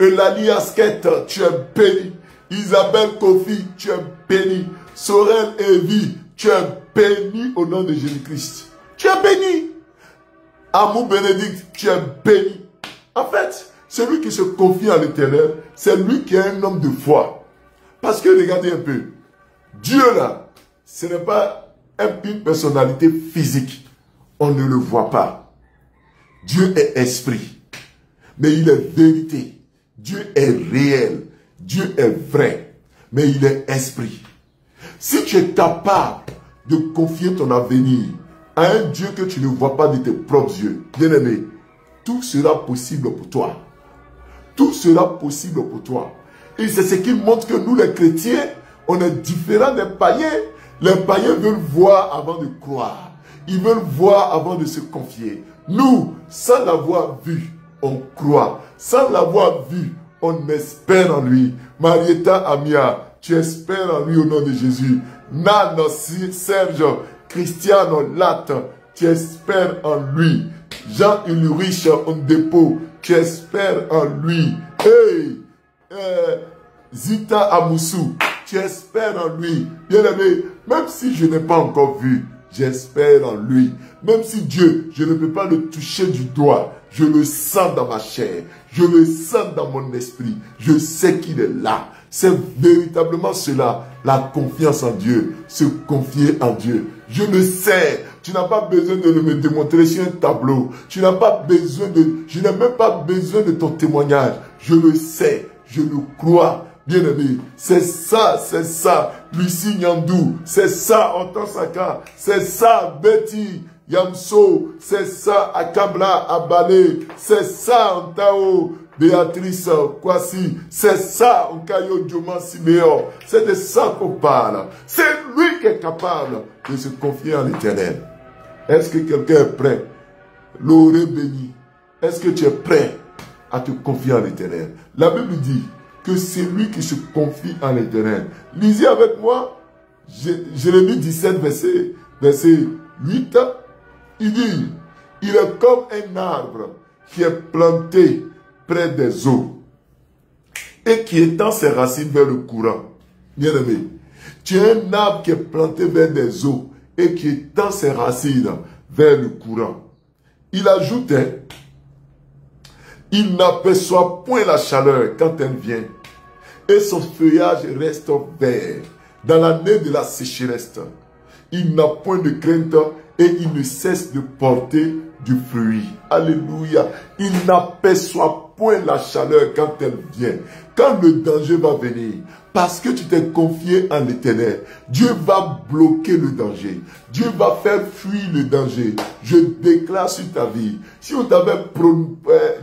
Eulalie Asket, tu es béni. Isabelle Kofi, tu es béni. Sorel Evie, tu es béni au nom de Jésus-Christ. Tu es béni. Amou Bénédicte, tu es béni. En fait, celui qui se confie à l'Éternel, c'est lui qui est un homme de foi. Parce que regardez un peu, Dieu là, ce n'est pas une personnalité physique. On ne le voit pas. Dieu est esprit. Mais il est vérité. Dieu est réel. Dieu est vrai. Mais il est esprit. Si tu es capable de confier ton avenir à un Dieu que tu ne vois pas de tes propres yeux, bien-aimé, tout sera possible pour toi. Tout sera possible pour toi. Et c'est ce qui montre que nous les chrétiens, on est différents des païens. Les païens veulent voir avant de croire. Ils veulent voir avant de se confier. Nous, sans l'avoir vu, on croit. Sans l'avoir vu, on espère en lui. Marietta Amia, tu espères en lui au nom de Jésus. Nan, Serge, Christiano Latte, tu espères en lui. Jean Ulrich Ondepo, tu espères en lui. Hey, Zita Amoussou, tu espères en lui. Bien aimé, même si je n'ai pas encore vu, j'espère en lui. Même si Dieu, je ne peux pas le toucher du doigt, je le sens dans ma chair, je le sens dans mon esprit, je sais qu'il est là. C'est véritablement cela, la confiance en Dieu, se confier en Dieu. Je le sais, tu n'as pas besoin de me démontrer sur un tableau, tu n'as pas besoin je n'ai même pas besoin de ton témoignage. Je le sais, je le crois. Bien-aimé, c'est ça, Lucie Nyandou, c'est ça, Antansaka, c'est ça, Betty Yamso, c'est ça, Akabla Abale, c'est ça, Antao, Béatrice Kwasi, c'est ça, Onkayo Djoman Siméon, c'est de ça qu'on parle. C'est lui qui est capable de se confier en l'Éternel. Est-ce que quelqu'un est prêt? L'aurait béni. Est-ce que tu es prêt à te confier en l'Éternel? La Bible dit que c'est lui qui se confie en l'Éternel. Lisez avec moi, Jérémie 17, verset 8. Il dit, il est comme un arbre qui est planté près des eaux et qui étend ses racines vers le courant. Bien aimé, tu es un arbre qui est planté vers des eaux et qui étend ses racines vers le courant. Il ajoutait, il n'aperçoit point la chaleur quand elle vient, et son feuillage reste vert dans l'année de la sécheresse. Il n'a point de crainte et il ne cesse de porter du fruit. Alléluia. Il n'aperçoit point la chaleur quand elle vient. Quand le danger va venir, parce que tu t'es confié en l'Éternel, Dieu va bloquer le danger. Dieu va faire fuir le danger. Je déclare sur ta vie, si on t'avait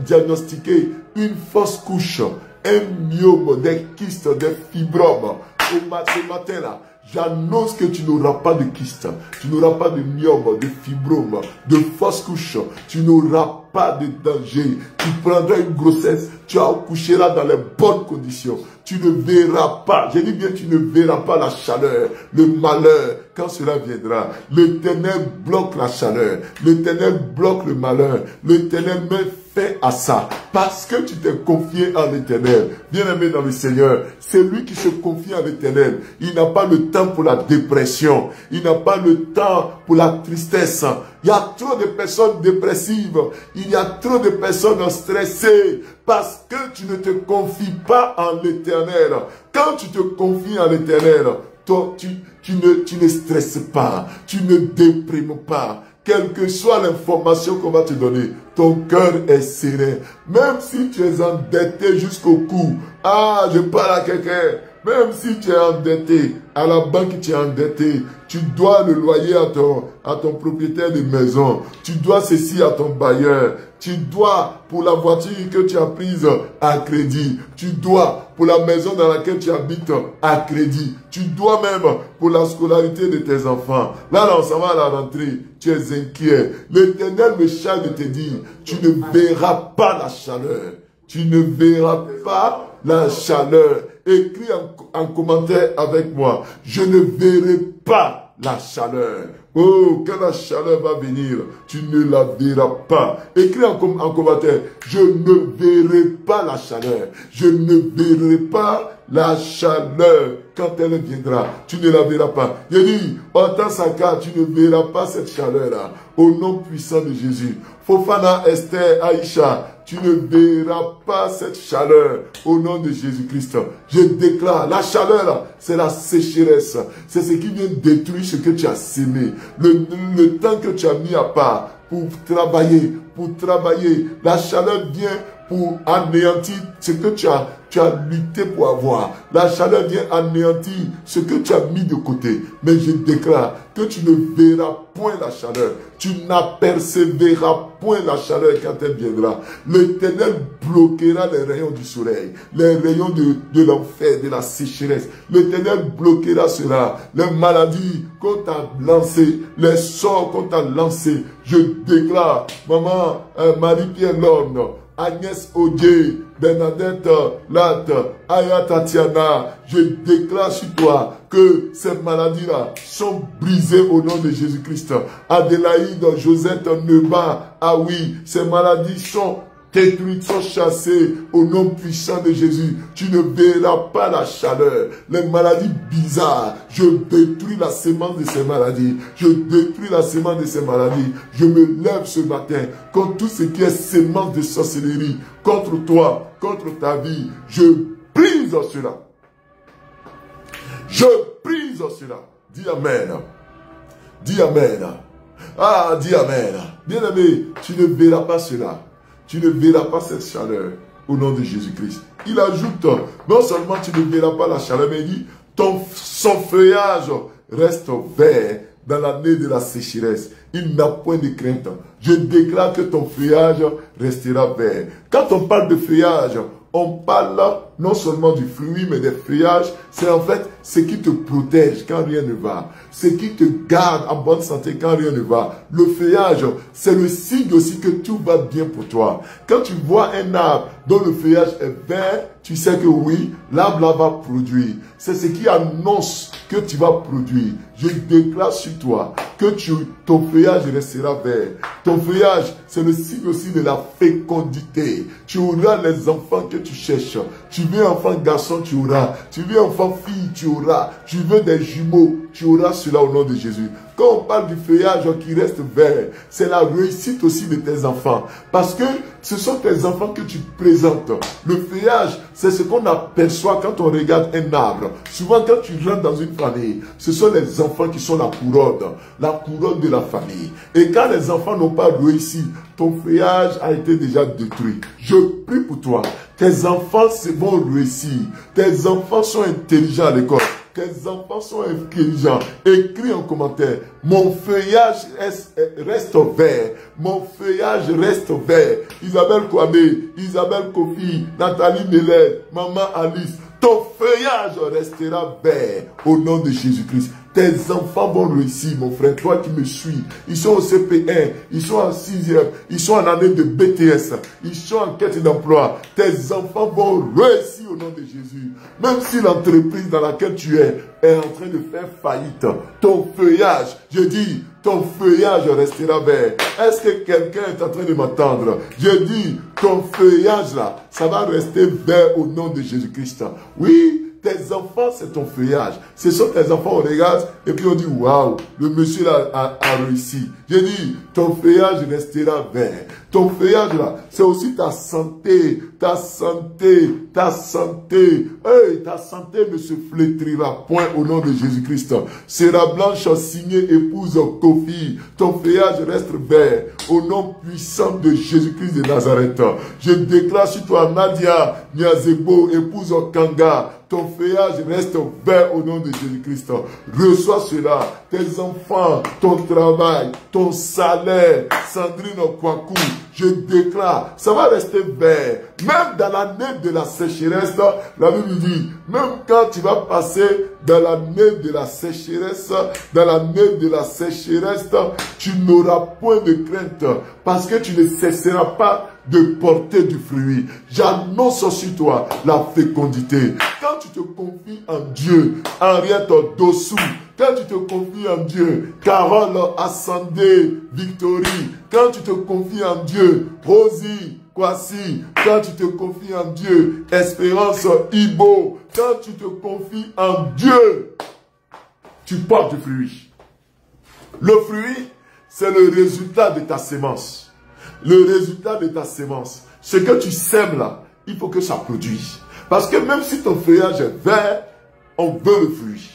diagnostiqué une fausse couche un myome, des kystes, des fibromes. Ce matin-là, j'annonce que tu n'auras pas de kyste, tu n'auras pas de myome, de fibrome, de fausse couche, tu n'auras pas de danger. Tu prendras une grossesse, tu accoucheras dans les bonnes conditions. Tu ne verras pas, j'ai dit bien, tu ne verras pas la chaleur, le malheur, quand cela viendra. L'Éternel bloque la chaleur, l'Éternel bloque le malheur, l'Éternel met fin à ça, parce que tu t'es confié en l'Éternel. Bien-aimé dans le Seigneur, c'est lui qui se confie en l'Éternel. Il n'a pas le temps pour la dépression, il n'a pas le temps pour la tristesse. Il y a trop de personnes dépressives, il y a trop de personnes stressées, parce que tu ne te confies pas en l'Éternel. Quand tu te confies en l'Éternel, tu ne stresses pas, tu ne déprimes pas. Quelle que soit l'information qu'on va te donner, ton cœur est serein. Même si tu es endetté jusqu'au cou, ah, je parle à quelqu'un. Même si tu es endetté, à la banque tu es endetté, tu dois le loyer à ton propriétaire de maison, tu dois ceci à ton bailleur, tu dois pour la voiture que tu as prise à crédit, tu dois pour la maison dans laquelle tu habites à crédit, tu dois même pour la scolarité de tes enfants. Là, on s'en va à la rentrée, tu es inquiet. L'Éternel me charge de te dire, tu ne verras pas la chaleur, tu ne verras pas la chaleur. Écris en commentaire avec moi. Je ne verrai pas la chaleur. Oh, quand la chaleur va venir, tu ne la verras pas. Écris en commentaire. Je ne verrai pas la chaleur. Je ne verrai pas la chaleur. Quand elle viendra, tu ne la verras pas. Je dis, Otan Saka, tu ne verras pas cette chaleur-là. Au nom puissant de Jésus. Fofana, Esther, Aïcha, tu ne verras pas cette chaleur au nom de Jésus-Christ. Je déclare, la chaleur, c'est la sécheresse. C'est ce qui vient détruire ce que tu as sémé. Le temps que tu as mis à part pour travailler. La chaleur vient pour anéantir ce que tu as lutté pour avoir. La chaleur vient anéantir ce que tu as mis de côté. Mais je déclare que tu ne verras point la chaleur. Tu n'aperceveras point la chaleur quand elle viendra. L'Éternel bloquera les rayons du soleil, les rayons de l'enfer, de la sécheresse. L'Éternel bloquera cela. Les maladies qu'on t'a lancées, les sorts qu'on t'a lancés. Je déclare, maman, Marie-Pierre Lorne, Agnès Odier, Bernadette Latte, Aya Tatiana, je déclare sur toi que ces maladies-là sont brisées au nom de Jésus-Christ. Adélaïde, Josette, Neba, ah oui, ces maladies sont détruites, sont chassées au nom puissant de Jésus. Tu ne verras pas la chaleur, les maladies bizarres. Je détruis la sémence de ces maladies. Je détruis la sémence de ces maladies. Je me lève ce matin contre tout ce qui est sémence de sorcellerie, contre toi, contre ta vie. Je brise cela. Je brise cela. Dis Amen. Dis Amen. Ah, dis Amen. Bien-aimé, tu ne verras pas cela. Tu ne verras pas cette chaleur au nom de Jésus-Christ. Il ajoute, non seulement tu ne verras pas la chaleur, mais il dit, son feuillage reste vert dans l'année de la sécheresse. Il n'a point de crainte. Je déclare que ton feuillage restera vert. Quand on parle de feuillage, on parle non seulement du fruit, mais des feuillages. C'est en fait ce qui te protège quand rien ne va. Ce qui te garde en bonne santé quand rien ne va. Le feuillage, c'est le signe aussi que tout va bien pour toi. Quand tu vois un arbre dont le feuillage est vert, tu sais que oui, l'arbre là va produire. C'est ce qui annonce que tu vas produire. Je déclare sur toi que ton feuillage restera vert. Ton feuillage, c'est le signe aussi de la fécondité. Tu auras les enfants que tu cherches. Tu veux enfant garçon, tu auras. Tu veux enfant fille, tu auras. Tu veux des jumeaux, tu auras cela au nom de Jésus. Quand on parle du feuillage qui reste vert, c'est la réussite aussi de tes enfants. Parce que ce sont tes enfants que tu présentes. Le feuillage, c'est ce qu'on aperçoit quand on regarde un arbre. Souvent, quand tu rentres dans une famille, ce sont les enfants qui sont la couronne de la famille. Et quand les enfants n'ont pas réussi, ton feuillage a été déjà détruit. Je prie pour toi. Tes enfants vont réussir. Tes enfants sont intelligents à l'école. tes enfants sont intelligents. Écris en commentaire. Mon feuillage reste vert. Mon feuillage reste vert. Isabelle Kwame, Isabelle Kofi, Nathalie Melet, Maman Alice. Ton feuillage restera vert au nom de Jésus-Christ. Tes enfants vont réussir, mon frère. Toi qui me suis. Ils sont au CP1, ils sont en 6e, ils sont en année de BTS, ils sont en quête d'emploi. Tes enfants vont réussir au nom de Jésus. Même si l'entreprise dans laquelle tu es en train de faire faillite, ton feuillage, je dis, ton feuillage restera vert. Est-ce que quelqu'un est en train de m'entendre? Je dis, ton feuillage là, ça va rester vert au nom de Jésus-Christ. Oui. Tes enfants, c'est ton feuillage. Ce sont tes enfants, on regarde et puis on dit, waouh, le monsieur là a réussi. J'ai dit, ton feuillage restera vert. Ton feuillage là, c'est aussi ta santé, ta santé, ta santé. Hey, ta santé ne se flétrira point au nom de Jésus-Christ. Sera blanche signée épouse Kofi. Ton feuillage reste vert au nom puissant de Jésus-Christ de Nazareth. Je déclare sur toi, Nadia Niazebo, épouse Kanga. Ton feuillage reste vert au nom de Jésus-Christ. Reçois cela. Tes enfants, ton travail, ton salaire, Sandrine Kwaku, je déclare, ça va rester vert. Même dans l'année de la sécheresse, la Bible dit, même quand tu vas passer dans l'année de la sécheresse, tu n'auras point de crainte parce que tu ne cesseras pas de porter du fruit. J'annonce sur toi la fécondité. Quand tu te confies en Dieu, Henriette Dossou, quand tu te confies en Dieu, Carole Ascendé, Victorie, quand tu te confies en Dieu, Rosie, Kwasi, quand tu te confies en Dieu, Espérance Ibo, quand tu te confies en Dieu, tu portes du fruit. Le fruit, c'est le résultat de ta sémence. Le résultat de ta sémence. Ce que tu sèmes là, il faut que ça produise. Parce que même si ton feuillage est vert, on veut le fruit.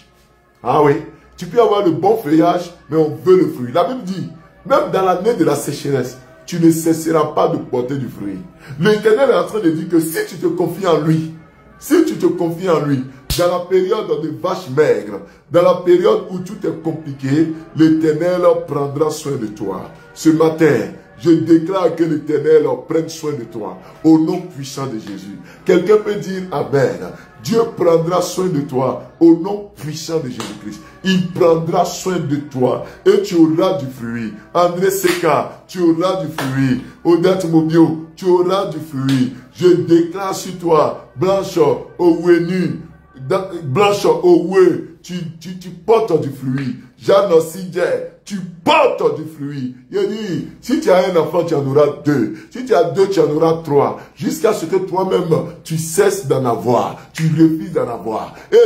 Ah oui, tu peux avoir le bon feuillage, mais on veut le fruit. La Bible dit, même dans l'année de la sécheresse, tu ne cesseras pas de porter du fruit. L'Éternel est en train de dire que si tu te confies en lui, dans la période de vaches maigres, dans la période où tout est compliqué, l'Éternel prendra soin de toi. Ce matin, je déclare que l'Éternel prenne soin de toi, au nom puissant de Jésus. Quelqu'un peut dire Amen. Dieu prendra soin de toi, au nom puissant de Jésus-Christ. Il prendra soin de toi et tu auras du fruit. André Seka, tu auras du fruit. Odette Mobio, tu auras du fruit. Je déclare sur toi, Blanche Owenu, Blanche Owe, tu portes du fruit. Jeanne Sidje, tu portes du fruit. Il dit, si tu as un enfant, tu en auras 2. Si tu as 2, tu en auras 3. Jusqu'à ce que toi-même, tu cesses d'en avoir. Tu refuses d'en avoir. Et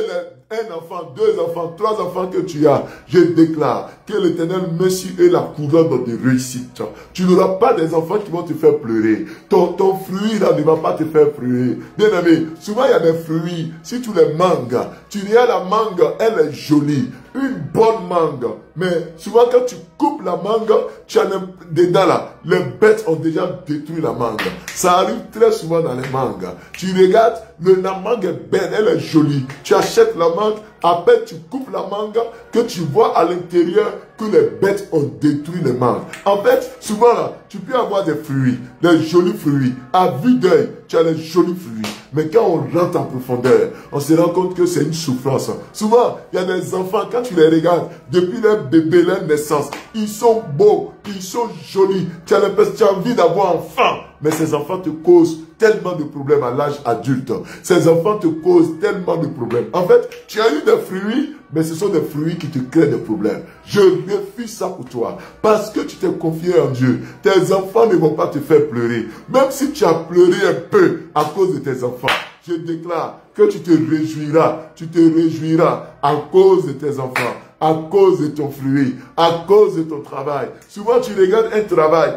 un enfant, 2 enfants, 3 enfants que tu as, je déclare que l'Éternel merci et la couronne de réussite. Tu n'auras pas des enfants qui vont te faire pleurer. Ton fruit là ne va pas te faire pleurer. Bien aimé, souvent il y a des fruits, si tu les mangues, tu dis la mangue, elle est jolie. Une bonne mangue. Mais souvent quand tu coupes la mangue, tu as dedans là, les bêtes ont déjà détruit la mangue. Ça arrive très souvent dans les mangues. Tu regardes, la mangue est belle, elle est jolie. Tu achètes la mangue, après tu coupes la mangue, que tu vois à l'intérieur que les bêtes ont détruit les mangues. En fait, souvent là, tu peux avoir des fruits, des jolis fruits. À vue d'œil, tu as les jolis fruits. Mais quand on rentre en profondeur, on se rend compte que c'est une souffrance. Souvent, il y a des enfants, quand tu les regardes, depuis leur bébé, leur naissance, ils sont beaux, ils sont jolis. Tu as envie d'avoir enfant. Mais ces enfants te causent tellement de problèmes à l'âge adulte. Ces enfants te causent tellement de problèmes. En fait, tu as eu des fruits, mais ce sont des fruits qui te créent des problèmes. Je refuse ça pour toi. Parce que tu t'es confié en Dieu. Tes enfants ne vont pas te faire pleurer. Même si tu as pleuré un peu à cause de tes enfants. Je déclare que tu te réjouiras. Tu te réjouiras à cause de tes enfants. À cause de ton fruit, à cause de ton travail. Souvent, tu regardes un travail,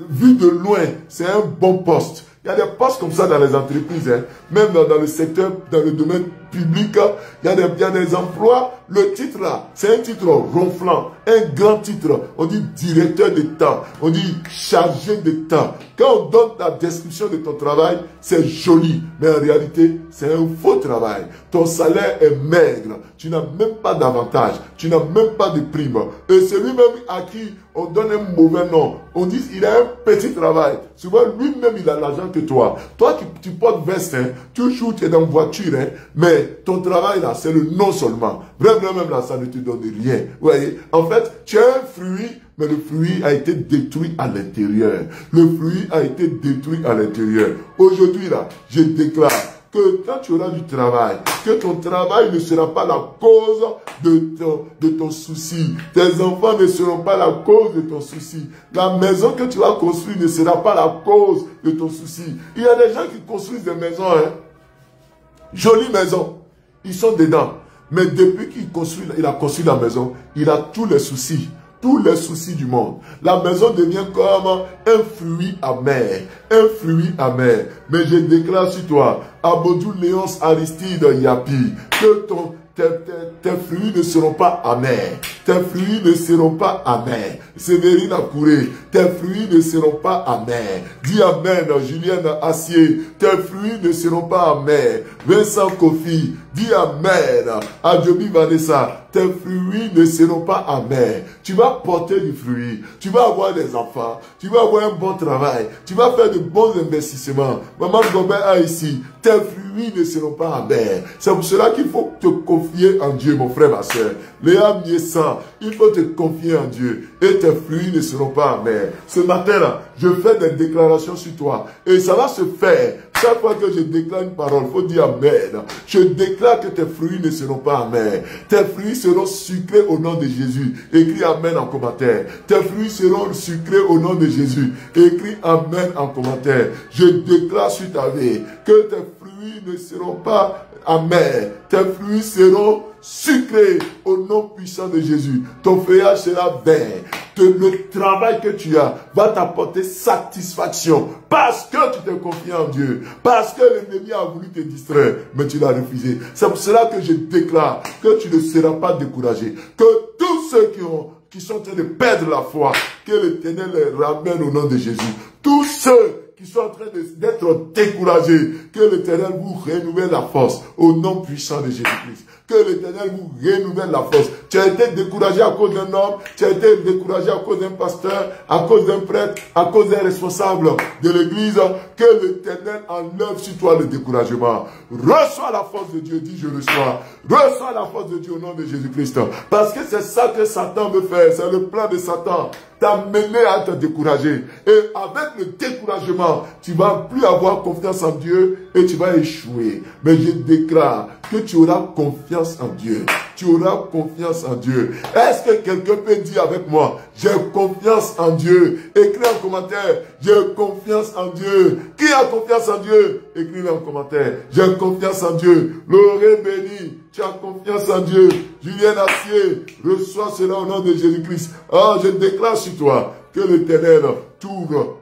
vu de loin, c'est un bon poste. Il y a des postes comme ça dans les entreprises, hein. Même dans le secteur, dans le domaine public, il y a des emplois le titre là, c'est un titre ronflant, un grand titre. On dit directeur d'État, on dit chargé d'État. Quand on donne la description de ton travail, c'est joli, mais en réalité, c'est un faux travail. Ton salaire est maigre, tu n'as même pas d'avantage, tu n'as même pas de prime. Et celui même à qui on donne un mauvais nom, on dit qu'il a un petit travail. Souvent, lui-même, il a l'argent que toi. Toi, tu portes veste, hein, toujours tu es dans une voiture, hein, mais ton travail là, c'est le nom seulement. Vraiment, même là, ça ne te donne rien. Vous voyez, en fait, tu as un fruit, mais le fruit a été détruit à l'intérieur. Le fruit a été détruit à l'intérieur. Aujourd'hui là, je déclare que quand tu auras du travail, que ton travail ne sera pas la cause de ton souci. Tes enfants ne seront pas la cause de ton souci. La maison que tu vas construire ne sera pas la cause de ton souci. Il y a des gens qui construisent des maisons, hein. Jolies maisons. Ils sont dedans. Mais depuis qu'il a construit la maison, il a tous les soucis. Tous les soucis du monde. La maison devient comme un fruit amer. Un fruit amer. Mais je déclare sur toi, Abodou Léonce Aristide Yapi, que tes fruits ne seront pas amers. Tes fruits ne seront pas amers. Sévérine Akouré, tes fruits ne seront pas amers. Dis Amen, Julienne Assier, tes fruits ne seront pas amers. Vincent Kofi, dis Amen. Adjobi Vanessa, tes fruits ne seront pas amers. Tu vas porter du fruit. Tu vas avoir des enfants. Tu vas avoir un bon travail. Tu vas faire de bons investissements. Maman Gobert a ici, tes fruits ne seront pas amers. C'est pour cela qu'il faut te confier en Dieu, mon frère, ma soeur. Léa Miessan, il faut te confier en Dieu. Et tes fruits ne seront pas amers. Ce matin-là, je fais des déclarations sur toi. Et ça va se faire. Chaque fois que je déclare une parole, il faut dire Amen. Je déclare que tes fruits ne seront pas amers. Tes fruits seront sucrés au nom de Jésus. Écris Amen en commentaire. Tes fruits seront sucrés au nom de Jésus. Écris Amen en commentaire. Je déclare sur ta vie que tes fruits ne seront pas amers. Tes fruits seront sucrés au nom puissant de Jésus. Ton feuillage sera vert. Le travail que tu as va t'apporter satisfaction parce que tu t'es confié en Dieu, parce que l'ennemi a voulu te distraire, mais tu l'as refusé. C'est pour cela que je déclare que tu ne seras pas découragé, que tous ceux qui sont en train de perdre la foi, que l'Éternel les ramène au nom de Jésus. Tous ceux qui sont en train d'être découragés, que l'Éternel vous renouvelle la force au nom puissant de Jésus-Christ. Que l'Éternel vous renouvelle la force. Tu as été découragé à cause d'un homme, tu as été découragé à cause d'un pasteur, à cause d'un prêtre, à cause d'un responsable de l'église. Que l'Éternel enlève sur toi le découragement. Reçois la force de Dieu, dis je reçois. Reçois la force de Dieu au nom de Jésus-Christ. Parce que c'est ça que Satan veut faire, c'est le plan de Satan. T'amener à te décourager. Et avec le découragement, tu ne vas plus avoir confiance en Dieu et tu vas échouer. Mais je déclare que tu auras confiance en Dieu. Tu auras confiance en Dieu. Est-ce que quelqu'un peut dire avec moi, j'ai confiance en Dieu? Écris en commentaire, j'ai confiance en Dieu. Qui a confiance en Dieu? Écris-le en commentaire, j'ai confiance en Dieu. L'orée béni, tu as confiance en Dieu. Julien Assier, reçois cela au nom de Jésus-Christ. Ah, je déclare sur toi que l'Éternel t'ouvre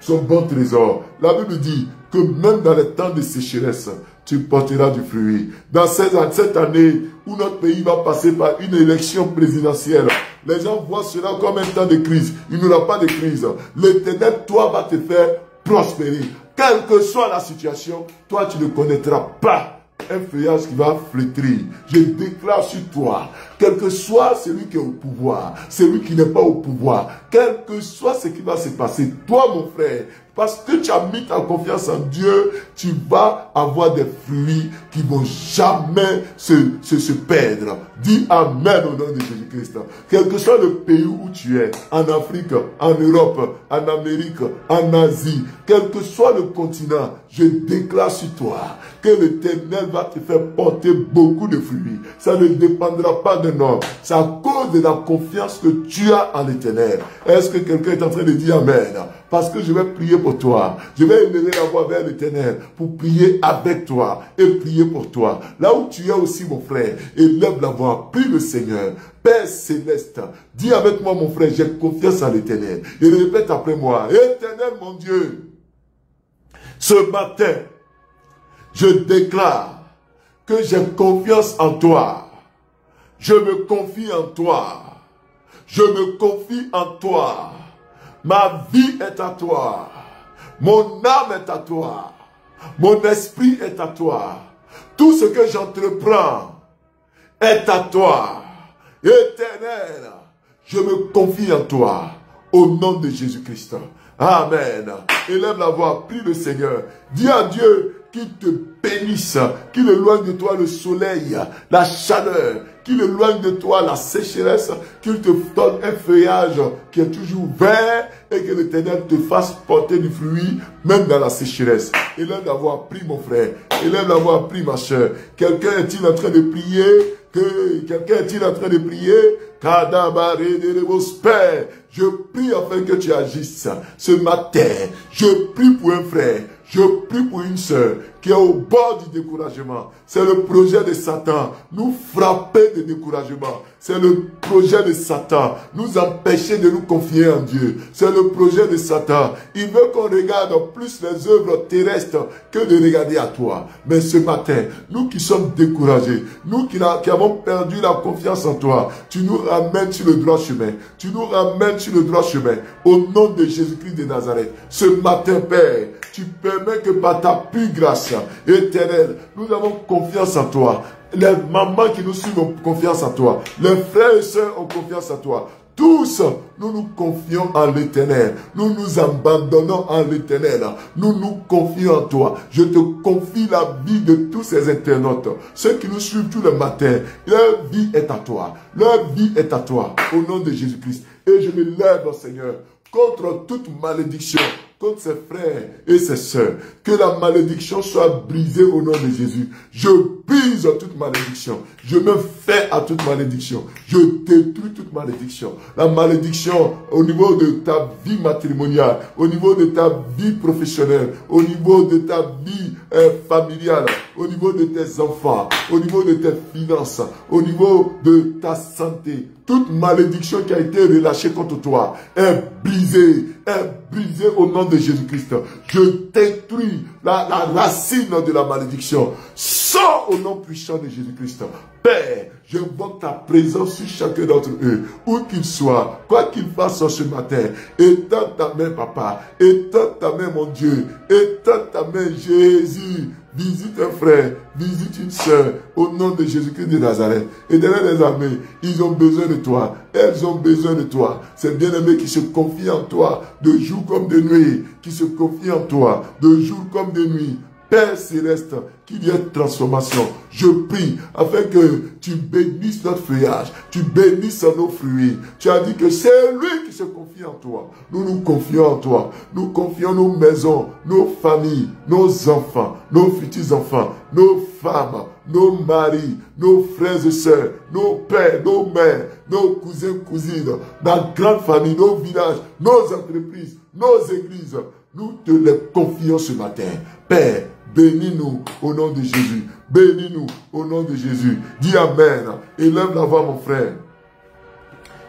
son bon trésor. La Bible dit que même dans les temps de sécheresse, tu porteras du fruit. Dans cette année où notre pays va passer par une élection présidentielle, les gens voient cela comme un temps de crise. Il n'y aura pas de crise. L'Éternel, toi, va te faire prospérer. Quelle que soit la situation, toi, tu ne connaîtras pas un feuillage qui va flétrir. Je déclare sur toi, quel que soit celui qui est au pouvoir, celui qui n'est pas au pouvoir, quel que soit ce qui va se passer, toi mon frère, parce que tu as mis ta confiance en Dieu, tu vas avoir des fruits qui vont jamais se perdre. Dis Amen au nom de Jésus-Christ. Quel que soit le pays où tu es, en Afrique, en Europe, en Amérique, en Asie, quel que soit le continent, je déclare sur toi que l'Éternel va te faire porter beaucoup de fruits. Ça ne dépendra pas d'un homme. C'est à cause de la confiance que tu as en l'Éternel. Est-ce que quelqu'un est en train de dire Amen? Parce que je vais prier pour toi. Je vais élever la voix vers l'Éternel pour prier avec toi et prier pour toi. Là où tu es aussi, mon frère, élève la voix, prie le Seigneur. Père céleste, dis avec moi, mon frère, j'ai confiance en l'Éternel. Et répète après moi, Éternel, mon Dieu, ce matin, je déclare que j'ai confiance en toi. Je me confie en toi. Je me confie en toi. Ma vie est à toi. Mon âme est à toi. Mon esprit est à toi. Tout ce que j'entreprends est à toi. Éternel, je me confie en toi. Au nom de Jésus-Christ. Amen. Élève la voix, prie le Seigneur. Dis à Dieu qu'il te bénisse, qu'il éloigne de toi le soleil, la chaleur, qu'il éloigne de toi la sécheresse, qu'il te donne un feuillage qui est toujours vert et que l'Éternel te fasse porter du fruit, même dans la sécheresse. Élève la voix, prie mon frère. Élève la voix, prie ma soeur. Quelqu'un est-il en train de prier? Quelqu'un est-il en train de prier? Père, je prie afin que tu agisses ce matin. Je prie pour un frère. Je prie pour une sœur qui est au bord du découragement. C'est le projet de Satan. Nous frapper de découragement. C'est le projet de Satan. Nous empêcher de nous confier en Dieu. C'est le projet de Satan. Il veut qu'on regarde plus les œuvres terrestres que de regarder à toi. Mais ce matin, nous qui sommes découragés, nous qui avons perdu la confiance en toi, tu nous ramènes sur le droit chemin. Tu nous ramènes sur le droit chemin. Au nom de Jésus-Christ de Nazareth. Ce matin, Père, tu permets que par ta pure grâce éternelle, nous avons confiance en toi. Les mamans qui nous suivent ont confiance en toi. Les frères et sœurs ont confiance en toi. Tous, nous nous confions en l'Éternel. Nous nous abandonnons en l'Éternel. Nous nous confions en toi. Je te confie la vie de tous ces internautes. Ceux qui nous suivent tous les matins. Leur vie est à toi. Leur vie est à toi. Au nom de Jésus-Christ. Et je me lève, Seigneur, contre toute malédiction, contre ses frères et ses sœurs. Que la malédiction soit brisée au nom de Jésus. Je brise toute malédiction. Je me fais à toute malédiction. Je détruis toute malédiction. La malédiction au niveau de ta vie matrimoniale, au niveau de ta vie professionnelle, au niveau de ta vie familiale, au niveau de tes enfants, au niveau de tes finances, au niveau de ta santé. Toute malédiction qui a été relâchée contre toi est brisée au nom de Jésus-Christ. Je détruis la racine de la malédiction. Sors au nom puissant de Jésus-Christ. Père, je invoque ta présence sur chacun d'entre eux, où qu'ils soient, quoi qu'ils fassent ce matin. Étends ta main, Papa. Étends ta main, mon Dieu. Étends ta main, Jésus. Visite un frère, visite une soeur, au nom de Jésus-Christ de Nazareth. Et derrière les armées, ils ont besoin de toi. Elles ont besoin de toi. Ces bien-aimés qui se confient en toi, de jour comme de nuit, qui se confient en toi, de jour comme de nuit. Père céleste, qu'il y ait transformation. Je prie afin que tu bénisses notre feuillage, tu bénisses nos fruits. Tu as dit que c'est lui qui se confie en toi. Nous nous confions en toi. Nous confions nos maisons, nos familles, nos enfants, nos futurs enfants, nos femmes, nos maris, nos frères et sœurs, nos pères, nos mères, nos cousins, cousines, notre grande famille, nos villages, nos entreprises, nos églises. Nous te les confions ce matin. Père, bénis-nous au nom de Jésus. Bénis-nous au nom de Jésus. Dis Amen. Élève la voix, mon frère.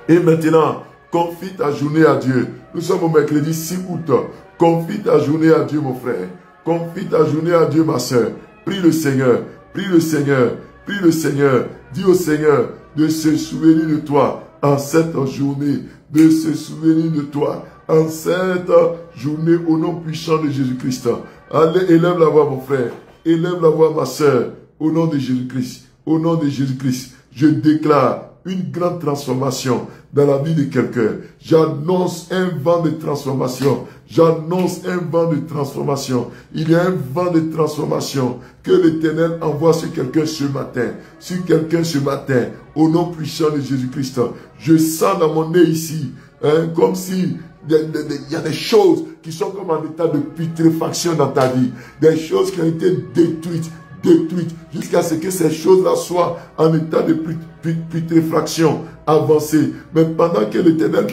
Et maintenant, confie ta journée à Dieu. Nous sommes au mercredi 6 août. Confie ta journée à Dieu, mon frère. Confie ta journée à Dieu, ma soeur. Prie le Seigneur. Prie le Seigneur. Prie le Seigneur. Dis au Seigneur de se souvenir de toi en cette journée. De se souvenir de toi en cette journée au nom puissant de Jésus-Christ. Allez, élève la voix, mon frère. Élève la voix, ma soeur. Au nom de Jésus-Christ. Au nom de Jésus-Christ. Je déclare une grande transformation dans la vie de quelqu'un. J'annonce un vent de transformation. J'annonce un vent de transformation. Il y a un vent de transformation que l'Éternel envoie sur quelqu'un ce matin. Sur quelqu'un ce matin. Au nom puissant de Jésus-Christ. Je sens dans mon nez ici, comme si il y a des choses qui sont comme en état de putréfaction dans ta vie. Des choses qui ont été détruites, jusqu'à ce que ces choses-là soient en état de putréfaction avancée. Mais pendant que l'Éternel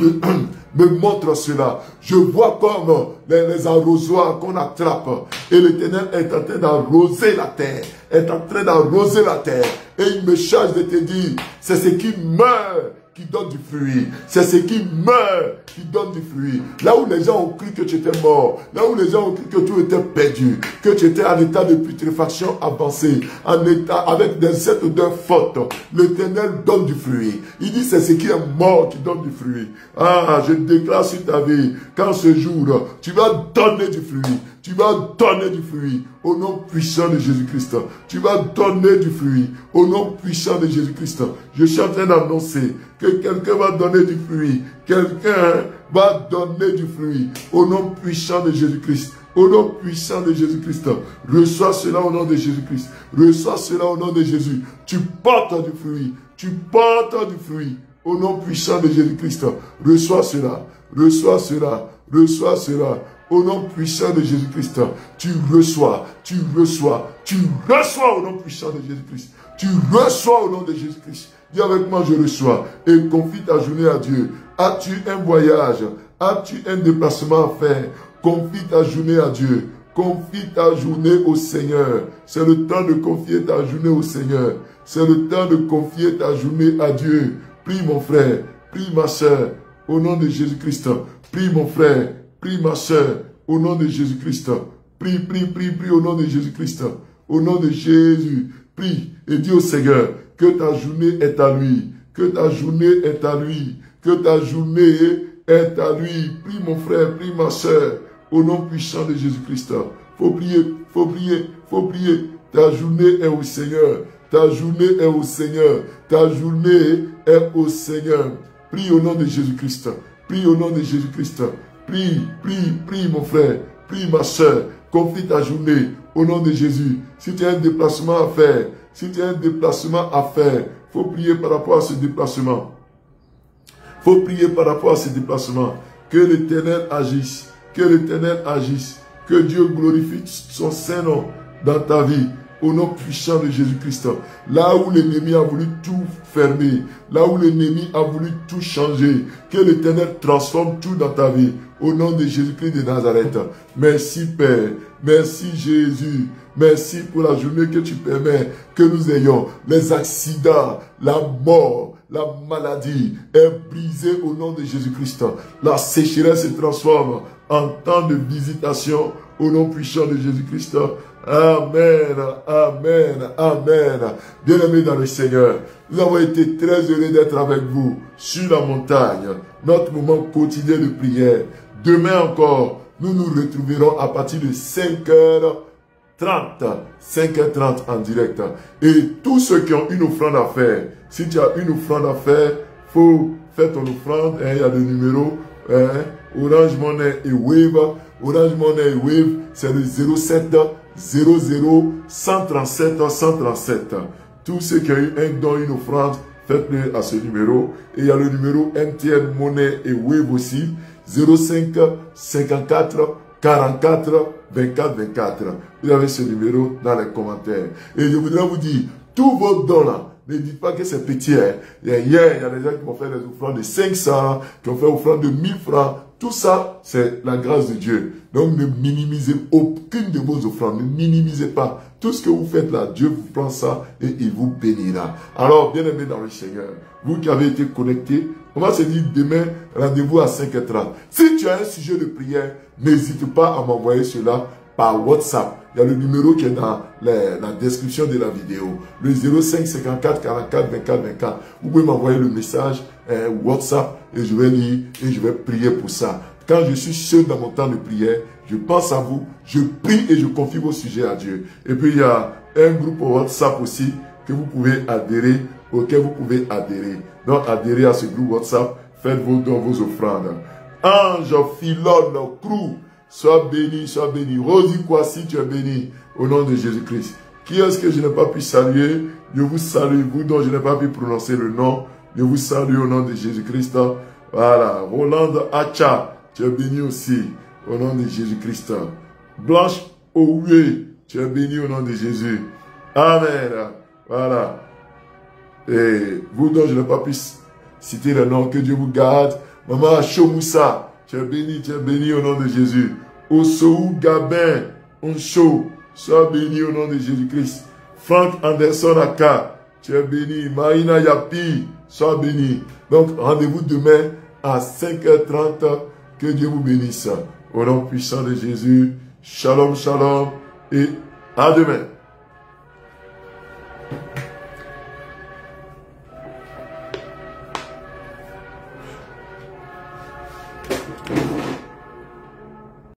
me montre cela, je vois comme les arrosoirs qu'on attrape. Et l'Éternel est en train d'arroser la terre. Est en train d'arroser la terre. Et il me charge de te dire, c'est ce qui meurt qui donne du fruit. C'est ce qui meurt qui donne du fruit. Là où les gens ont cru que tu étais mort, là où les gens ont cru que tu étais perdu, que tu étais en état de putréfaction avancé, en état avec des êtres de faute, l'Éternel donne du fruit. Il dit c'est ce qui est mort qui donne du fruit. Ah, je déclare sur ta vie, qu'en ce jour, tu vas donner du fruit. Tu vas donner du fruit au nom puissant de Jésus-Christ. Tu vas donner du fruit au nom puissant de Jésus-Christ. Je suis en train d'annoncer que quelqu'un va donner du fruit. Quelqu'un va donner du fruit au nom puissant de Jésus-Christ. Au nom puissant de Jésus-Christ. Reçois cela au nom de Jésus-Christ. Reçois cela au nom de Jésus. Tu portes du fruit. Tu portes du fruit au nom puissant de Jésus-Christ. Reçois cela. Reçois cela. Reçois cela. Au nom puissant de Jésus-Christ, tu reçois au nom puissant de Jésus-Christ. Tu reçois au nom de Jésus-Christ. Dis avec moi, je reçois. Et confie ta journée à Dieu. As-tu un voyage? As-tu un déplacement à faire? Confie ta journée à Dieu. Confie ta journée au Seigneur. C'est le temps de confier ta journée au Seigneur. C'est le temps de confier ta journée à Dieu. Prie mon frère, prie ma soeur, au nom de Jésus-Christ. Prie mon frère. Prie ma soeur, au nom de Jésus-Christ. Prie, prie, prie, prie au nom de Jésus-Christ. Au nom de Jésus, prie et dis au Seigneur que ta journée est à lui. Que ta journée est à lui. Que ta journée est à lui. Prie mon frère, prie ma soeur, au nom puissant de Jésus-Christ. Faut prier, faut prier, faut prier. Ta journée est au Seigneur. Ta journée est au Seigneur. Ta journée est au Seigneur. Prie au nom de Jésus-Christ. Prie au nom de Jésus-Christ. Prie, prie, prie mon frère, prie ma soeur, confie ta journée au nom de Jésus. Si tu as un déplacement à faire, si tu as un déplacement à faire, faut prier par rapport à ce déplacement. Faut prier par rapport à ce déplacement. Que l'Éternel agisse, que l'Éternel agisse, que Dieu glorifie son Saint-Nom dans ta vie. Au nom puissant de Jésus-Christ. Là où l'ennemi a voulu tout fermer, là où l'ennemi a voulu tout changer, que l'Éternel transforme tout dans ta vie. Au nom de Jésus-Christ de Nazareth. Merci Père, merci Jésus, merci pour la journée que tu permets que nous ayons. Les accidents, la mort, la maladie est brisée au nom de Jésus-Christ. La sécheresse se transforme en temps de visitation au nom puissant de Jésus-Christ. Amen, amen, amen. Bien-aimés dans le Seigneur, nous avons été très heureux d'être avec vous sur la montagne, notre moment quotidien de prière. Demain encore, nous nous retrouverons à partir de 5h30, 5h30 en direct. Et tous ceux qui ont une offrande à faire, si tu as une offrande à faire, faut faire ton offrande. Il y a le numéro Orange Money et Wave. Orange Money et Wave, c'est le 07 00 137 137. Tous ceux qui ont eu un don, une offrande, faites-le à ce numéro. Et il y a le numéro MTN Money et Wave aussi, 05 54 44 24 24. Vous avez ce numéro dans les commentaires. Et je voudrais vous dire, tous vos dons là, ne dites pas que c'est petit. Hier, il y a des gens qui vont faire des offrandes de 500, qui ont fait offrande de 1000 francs. Tout ça, c'est la grâce de Dieu. Donc, ne minimisez aucune de vos offrandes. Ne minimisez pas. Tout ce que vous faites là, Dieu vous prend ça et il vous bénira. Alors, bien-aimés dans le Seigneur, vous qui avez été connectés, on va se dire demain, rendez-vous à 5h30. Si tu as un sujet de prière, n'hésite pas à m'envoyer cela par WhatsApp. Il y a le numéro qui est dans la description de la vidéo. Le 05 54 44 24 24. Vous pouvez m'envoyer le message WhatsApp et je vais lire et je vais prier pour ça. Quand je suis seul dans mon temps de prière, je pense à vous, je prie et je confie vos sujets à Dieu. Et puis il y a un groupe WhatsApp aussi que vous pouvez adhérer, auquel vous pouvez adhérer. Donc adhérez à ce groupe WhatsApp, faites vos dons, vos offrandes. Ange, Philone, Crou, sois béni, sois béni. Rosie Kwasi, tu es béni au nom de Jésus-Christ. Qui est-ce que je n'ai pas pu saluer? Je vous salue, vous dont je n'ai pas pu prononcer le nom. Je vous salue au nom de Jésus-Christ. Voilà. Rolande Acha, tu es béni aussi au nom de Jésus-Christ. Blanche Oué, tu es béni au nom de Jésus. Amen. Voilà. Et vous dont je n'ai pas pu citer le nom, que Dieu vous garde. Maman Chomoussa, tu es béni au nom de Jésus. Osou Gabin, Oncho, sois béni au nom de Jésus-Christ. Frank Anderson Aka, tu es béni. Marina Yapi, sois béni. Donc, rendez-vous demain à 5h30. Que Dieu vous bénisse. Au nom puissant de Jésus. Shalom, shalom et à demain.